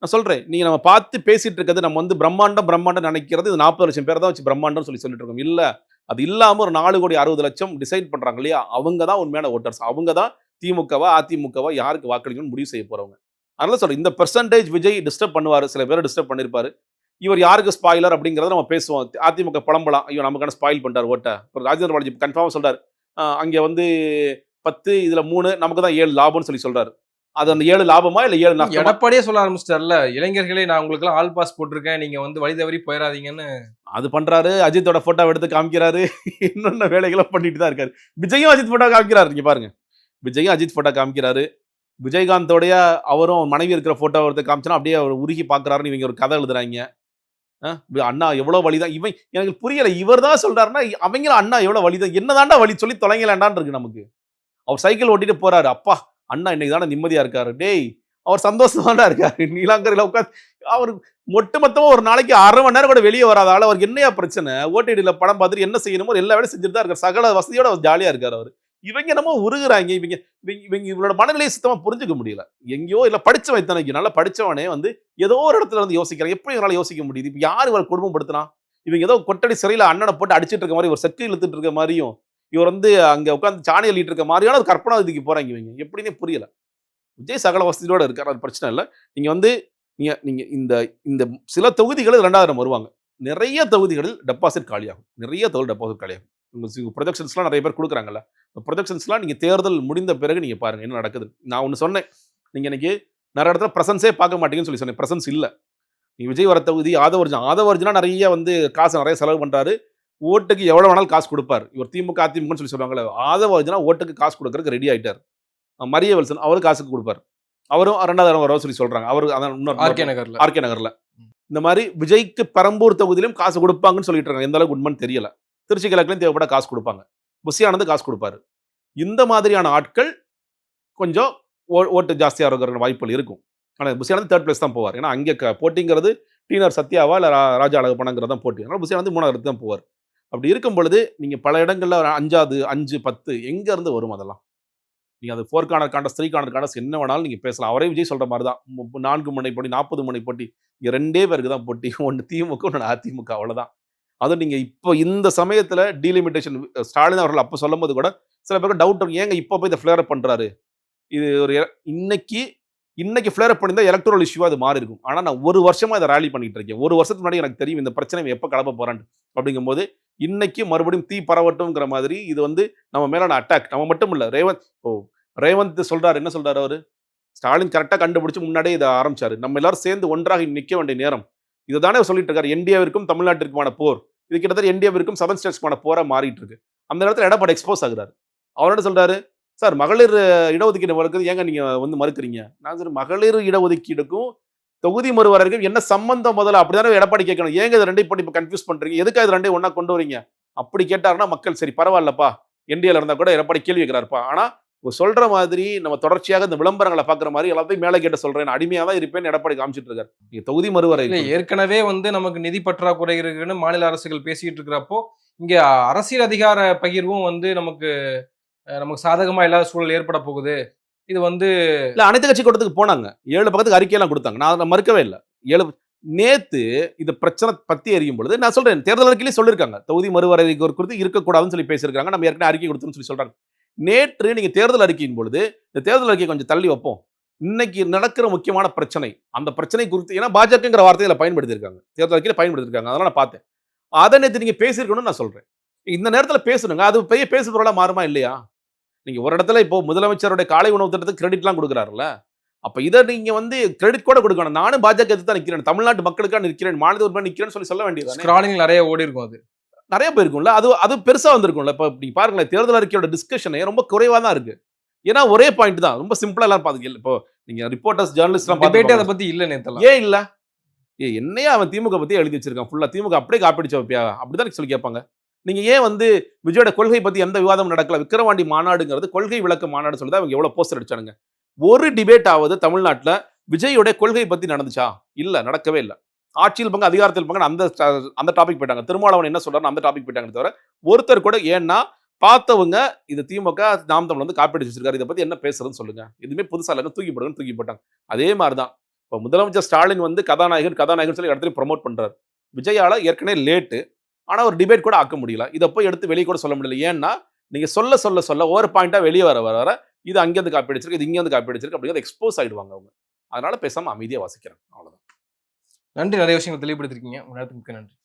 நான் சொல்றேன் நீங்க நம்ம பார்த்து பேசிட்டு இருக்கிறது நம்ம வந்து பிரம்மாண்டம் பிரம்மாண்டம் நினைக்கிறது இது 40 லட்சம் பேர் தான் வச்சு பிரம்மாண்டம் சொல்லிட்டு இருக்கோம். இல்ல அது இல்லாம ஒரு 4 கோடி 60 லட்சம் டிசைட் பண்றாங்க இல்லையா? அவங்க தான் உண்மையான ஓட்டர்ஸ். அவங்க தான் திமுகவா, அதிமுகவா யாருக்கு வாக்களிக்கணும்னு முடிவு செய்ய போறவங்க. அதனால சொல்றேன் இந்த பெர்சன்டேஜ் விஜய் டிஸ்டர்ப் பண்ணுவாரு. சில பேரை டிஸ்டர்ப் பண்ணிருப்பாரு. இவர் யாருக்கு ஸ்பாயிலர் அப்படிங்கிறத நம்ம பேசுவோம். அதிமுக புலம்பலாம். ஐயோ நமக்கான ஸ்பாயில் பண்ணிட்டார் ஓட்ட. இப்போ ராஜேந்திர பாலாஜி கன்ஃபார்மா சொல்றாரு. அங்க வந்து 10 இதுல 3 நமக்கு தான் 7 லாபம்னு சொல்றாரு. அது அந்த 7 லாபமா இல்ல 7 நஷ்டமா? எடப்பாடியே சொல்ல ஆரம்பிச்சிட்டார்ல, இளைஞர்களே நான் உங்களுக்கு எல்லாம் ஆல் பாஸ் போட்டிருக்கேன், நீங்க வந்து வழி தவறி போயிடாதீங்கன்னு. அது பண்றாரு. அஜித்தோட போட்டோவை எடுத்து காமிக்கிறாரு. இன்னொன்ன வேலைகளை பண்ணிட்டு தான் இருக்காரு. விஜயும் அஜித் போட்டோ காமிக்கிறாரு. நீங்க பாருங்க. விஜயும் அஜித் போட்டோ காமிக்கிறாரு. விஜயகாந்தோடைய அவரும் மனைவி இருக்கிற போட்டோ ஒருத்தர் காமிச்சோன்னா அப்படியே அவர் உருகி பார்க்குறாருன்னு இவங்க ஒரு கதை எழுதுறாங்க. அண்ணா எவ்வளோ வலிதான் இவன் எனக்கு புரியல. இவர் தான் சொல்றாருன்னா அவங்களும் அண்ணா எவ்வளோ வலிதான் என்னதான்டா வலி சொல்லி தொலைங்களாண்டான் இருக்கு நமக்கு. அவர் சைக்கிள் ஓட்டிட்டு போறாரு. அப்பா அண்ணா இன்னைக்கு தானே நிம்மதியா இருக்காரு. டேய் அவர் சந்தோஷமா இருக்காரு. நீலாங்கரையில் உட்காந்து அவர் ஒட்டுமொத்தமா ஒரு நாளைக்கு 1/2 மணி நேரம் கூட வெளியே வராதால அவருக்கு என்னையா பிரச்சனை? ஓடிடியில் படம் பார்த்துட்டு என்ன செய்யணுமோ எல்லா வேலையும் செஞ்சுட்டு தான் இருக்காரு. சகல வசதியோட அவர் ஜாலியா இருக்காரு அவர். இவங்க என்னமோ உருகுறாங்க. இவங்க இவங்க இவங்க இவங்களோட மனநிலையை சுத்தமா புரிஞ்சுக்க முடியல. எங்கேயோ இல்ல படிச்சவன் இத்தனைக்கு நல்லா படிச்சவனே வந்து ஏதோ ஒரு இடத்துல வந்து யோசிக்கிறான். எப்படி இவனால யோசிக்க முடியுது? இப்ப யார் இவரை கொடுமைப்படுத்தினா? இவங்க ஏதோ கொட்டடி சிறையில அண்ணனை போட்டு அடிச்சிட்டு இருக்க மாதிரி ஒரு செக்கு இழுத்துட்டு இருக்க மாதிரியும் இவர் வந்து அங்க உட்காந்து சாணி அள்ளிட்டு இருக்க மாதிரியான ஒரு கற்பனை இதுக்கு போறாங்க இவங்க. எப்படின்னே புரியல. விஜய் சகல வசதியோட இருக்காரு. அது பிரச்சனை இல்ல. நீங்க வந்து நீங்க நீங்க இந்த இந்த சில தொகுதிகளில் 2வது இடம் வருவாங்க. நிறைய தொகுதிகளில் டெபாசிட் காலியாகும். நிறைய தொகுதி டெபாசிட் காலியாகும். உங்க ப்ரொஜெக்ஷன்ஸ்லாம் நிறைய பேர் குடுக்குறாங்கல்ல. ப்ரொஜெக்ஷன்ஸ்லாம் நீங்க தேர்தல் முடிந்த பிறகு நீங்க பாருங்க என்ன நடக்குது. நான் ஒண்ணு சொன்னேன். நீங்க இன்னைக்கு நிறைய இடத்துல பிரசன்ஸே பார்க்க மாட்டீங்கன்னு சொல்லி சொன்னேன். பிரசன்ஸ் இல்ல. நீ விஜய் வர தொகுதி ஆதவர்ஜுனா நிறைய வந்து காசு நிறைய செலவு பண்றாரு. ஓட்டுக்கு எவ்வளவு வேணாலும் காசு கொடுப்பார். இவர் திமுக, அதிமுகன்னு சொல்லி சொல்லுவாங்கல்ல. ஆதவர்ஜுனா ஓட்டுக்கு காசு கொடுக்கறதுக்கு ரெடி ஆயிட்டார். மரிய வில்சன் அவரும் காசுக்கு கொடுப்பார். அவரும் 2வது இடம் வர சொல்லி சொல்றாங்க. அவரு அதான் ஆர்கே நகர்ல. ஆர்கே நகர்ல. இந்த மாதிரி விஜய்க்கு பெரம்பூர் தொகுதியிலும் காசு கொடுப்பாங்கன்னு சொல்லிட்டு இருக்காங்க. எந்த அளவுக்கு உண்மைன்னு தெரியல. திருச்சி கிழக்குலையும் தேவைப்பட காசு கொடுப்பாங்க. புஷி ஆனந்த் காசு கொடுப்பாரு. இந்த மாதிரியான ஆட்கள் கொஞ்சம் ஓட்டு ஜாஸ்தியா இருக்கிற வாய்ப்புகள் இருக்கும். ஆனா புஷி ஆனந்த் 3rd பிளேஸ் தான் போவார். ஏன்னா அங்க போட்டிங்கிறது டீனர் சத்யாவா இல்ல ராஜா அழகப்பனாங்கிறது தான் போட்டி. அதனால புஷி ஆனந்த் 3வது இடத்துக்கு தான் போவார். அப்படி இருக்கும் பொழுது நீங்க பல இடங்கள்ல 5வது 5 10 எங்க இருந்து வரும் அதெல்லாம்? நீங்க அது 4 கார்னர் காண்டஸ் 3 கார்னர் காண்டஸ் என்ன வேணாலும் நீங்க பேசலாம். அவரே விஜய் சொல்ற மாதிரி தான். 4 முனை போட்டி 40 முனை போட்டி. இங்க 2 பேருக்கு தான் போட்டி. ஒன்னு திமுக ஒன்னு அதிமுக அவ்வளவுதான். அதுவும் நீங்க இப்போ இந்த சமயத்துல டீலிமிட்டேஷன் ஸ்டாலின் அவர்கள் அப்ப சொல்லும்போது கூட சில பேருக்கு டவுட் இருக்கும். ஏங்க இப்போ போய் இதை ஃபிளேர் அப் பண்றாரு? இது ஒரு இன்னைக்கு ஃபிளேர் அப் பண்ணியிருந்தா எலக்ட்ரல் இஷ்யூவா அது மாறி இருக்கும். ஆனா நான் 1 வருஷமா இதை ராலி பண்ணிட்டு இருக்கேன். 1 வருஷத்துக்கு முன்னாடி எனக்கு தெரியும் இந்த பிரச்சனை எப்ப கிளப்ப போறான்னு. அப்படிங்கும்போது இன்னைக்கு மறுபடியும் தீ பரவட்டும்ங்கிற மாதிரி இது வந்து நம்ம மேலான அட்டாக். நம்ம மட்டும் இல்ல ரேவந்த் சொல்றாரு. என்ன சொல்றாரு அவரு? ஸ்டாலின் கரெக்டா கண்டுபிடிச்சு முன்னாடியே இதை ஆரம்பிச்சாரு. நம்ம எல்லாரும் சேர்ந்து ஒன்றாக நிக்க வேண்டிய நேரம். இதுதானே சொல்லிட்டு இருக்காரு. என்டிஏவிற்கும் தமிழ்நாட்டிற்குமான போர். இது கிட்டத்தட்ட என்டிஏவிற்கும் 7 ஸ்டேட்ஸ்க்கான போரா மாறிட்டு இருக்கு. அந்த நேரத்தில் எடப்பாடி எக்ஸ்போஸ் ஆகுறாரு. அவர் என்ன சொல்றாரு? சார் மகளிர் இடஒதுக்கீடு மறுக்கிறது ஏங்க நீங்க வந்து மறுக்கிறீங்க? நான் சார் மகளிர் இடஒதுக்கீடுக்கும் தொகுதி மறுவரைக்கும் என்ன சம்பந்தம்? முதல்ல அப்படிதானே எடப்பாடி கேட்கணும். ஏங்க இது ரெண்டையும் போட்டு இப்போ கன்ஃபியூஸ் பண்றீங்க? எதுக்காக இது ரெண்டையும் ஒண்ணா கொண்டு வரீங்க? அப்படி கேட்டாருன்னா மக்கள் சரி பரவாயில்லப்பா என்டிஏல இருந்தா கூட எடப்பாடி கேள்வி கேட்கிறாருப்பா. ஆனா சொல்ற மாதிரி நம்ம தொடர்ச்சியாக இந்த விளம்பரங்களை பாக்குற மாதிரி எல்லாத்தையும் மேலே கேட்ட சொல்றேன் அடிமையா தான் இருப்பேன் எடப்பாடி காமிச்சிட்டு இருக்காரு. நீங்க தொகுதி மறுவரை ஏற்கனவே வந்து நமக்கு நிதி பற்றாக்குறை இருக்குன்னு மாநில அரசுகள் பேசிட்டு இருக்கிறப்போ இங்க அரசியல் அதிகார பகிர்வும் வந்து நமக்கு சாதகமா இல்லாத சூழல் ஏற்பட போகுது. இது வந்து இல்ல அனைத்து கட்சி கூட்டத்துக்கு போனாங்க. 7 பக்கத்துக்கு அறிக்கையெல்லாம் கொடுத்தாங்க. நான் மறுக்கவே இல்லை. 7 நேத்து இந்த பிரச்சனை பத்தி எரியும் பொழுது நான் சொல்றேன் தேர்தல் அறிக்கையிலே சொல்லியிருக்காங்க. தொகுதி மறுவரை குறித்து இருக்கக்கூடாதுன்னு சொல்லி பேசியிருக்காங்க. நம்ம ஏற்கனவே அறிக்கை கொடுத்தோம்னு சொல்லி சொல்றாங்க. நேற்று நீங்க தேர்தல் அறிக்கையின் பொழுது இந்த தேர்தல் அறிக்கை கொஞ்சம் தள்ளி வைப்போம். இன்னைக்கு நடக்கிற முக்கியமான பிரச்சனை அந்த பிரச்சனை குறித்து ஏன்னா பாஜகங்கிற வார்த்தையில பயன்படுத்தியிருக்காங்க. தேர்தல் அறிக்கையில பயன்படுத்தியிருக்காங்க. அதனால நான் பார்த்தேன். அதை நேற்று நீங்க பேசியிருக்கணும்னு நான் சொல்றேன். இந்த நேரத்தில் பேசணுங்க. அது பெரிய பேசு பொருளா மாறுமா இல்லையா? நீங்க ஒரு இடத்துல இப்போ முதலமைச்சருடைய காலை உணவு திட்டத்துக்கு கிரெடிட்லாம் கொடுக்குறாருல்ல. அப்ப இதை நீங்க வந்து கிரெடிட் கூட கொடுக்கணும். நானும் பாஜக தான் நிற்கிறேன். தமிழ்நாட்டு மக்களுக்காக நிற்கிறேன். மாநில உரிமை நிற்கிறேன்னு சொல்ல வேண்டியது. ஸ்கிராலிங் நிறைய ஓடி இருக்கும். அது நிறைய போயிருக்கும்ல. அது பெருசா வந்திருக்கும்ல. இப்போ நீங்க பாருங்களேன் தேர்தல் அறிக்கையோட டிஸ்கஷனே ரொம்ப குறைவா தான் இருக்கு. ஏன்னா ஒரே பாயிண்ட் தான். ரொம்ப சிம்பிளா எல்லாம் பாத்துக்கல. இப்போ நீங்க ரிப்போர்ட்டர்ஸ் ஜர்னலிஸ்ட்லாம் டிபேட் அதை பத்தி இல்ல நேத்தலாம். ஏன் இல்ல? என்னையா அவன் திமுக பத்தி எழுதி வச்சிருக்கான். ஃபுல்லா திமுக அப்படியே காப்பிடிச்ச வைப்பியா? அப்படிதான் சொல்லி கேட்பாங்க. நீங்க ஏன் வந்து விஜயோட கொள்கை பத்தி எந்த விவாதம் நடக்கல? விக்கிரவாண்டி மாநாடுங்கிறது கொள்கை விளக்க மாநாடு சொல்லி தான் அவங்க எவ்வளவு போஸ்டர் அடிச்சானுங்க. ஒரு டிபேட் ஆவது தமிழ்நாட்டுல விஜயோட கொள்கை பத்தி நடந்துச்சா? இல்ல, நடக்கவே இல்ல. ஆட்சியில் பங்கு அதிகாரத்தில் பங்கு அந்த டாபிக் போயிட்டாங்க. திருமாவளவன் என்ன சொல்றாரு அந்த டாபிக் போயிட்டாங்க தவிர ஒருத்தர் கூட ஏன்னா பார்த்தவங்க இது திமுக நாம் தமிழ் வந்து காப்பீடு வச்சிருக்காரு. இதை பத்தி என்ன பேசுறதுன்னு சொல்லுங்க. எதுவுமே புதுசா இல்லைன்னு தூக்கி போட்டாங்க. அதே மாதிரிதான் இப்போ முதலமைச்சர் ஸ்டாலின் வந்து கதாநாயகன் சொல்லி இடத்துல ப்ரமோட் பண்றாரு. விஜயால ஏற்கனவே லேட்டு. ஆனா ஒரு டிபேட் கூட ஆக்க முடியல. இதை போய் எடுத்து வெளியே கூட சொல்ல முடியல. ஏன்னா நீங்க சொல்ல ஒவ்வொரு பாயிண்டா வெளியே வர இது அங்கேருந்து காப்பீடு வச்சிருக்கு, இது இங்கேருந்து காப்பீடு வச்சிருக்கு அப்படிங்கிறது எக்ஸ்போஸ் ஆயிடுவாங்க அவங்க. அதனால பேசாம அமைதியா வாசிக்கிறேன். அவ்வளவுதான். நன்றி. நிறைய விஷயங்கள் தெளிவுபடுத்திருக்கீங்க. உங்க நேரத்துக்கு மிக்க நன்றி.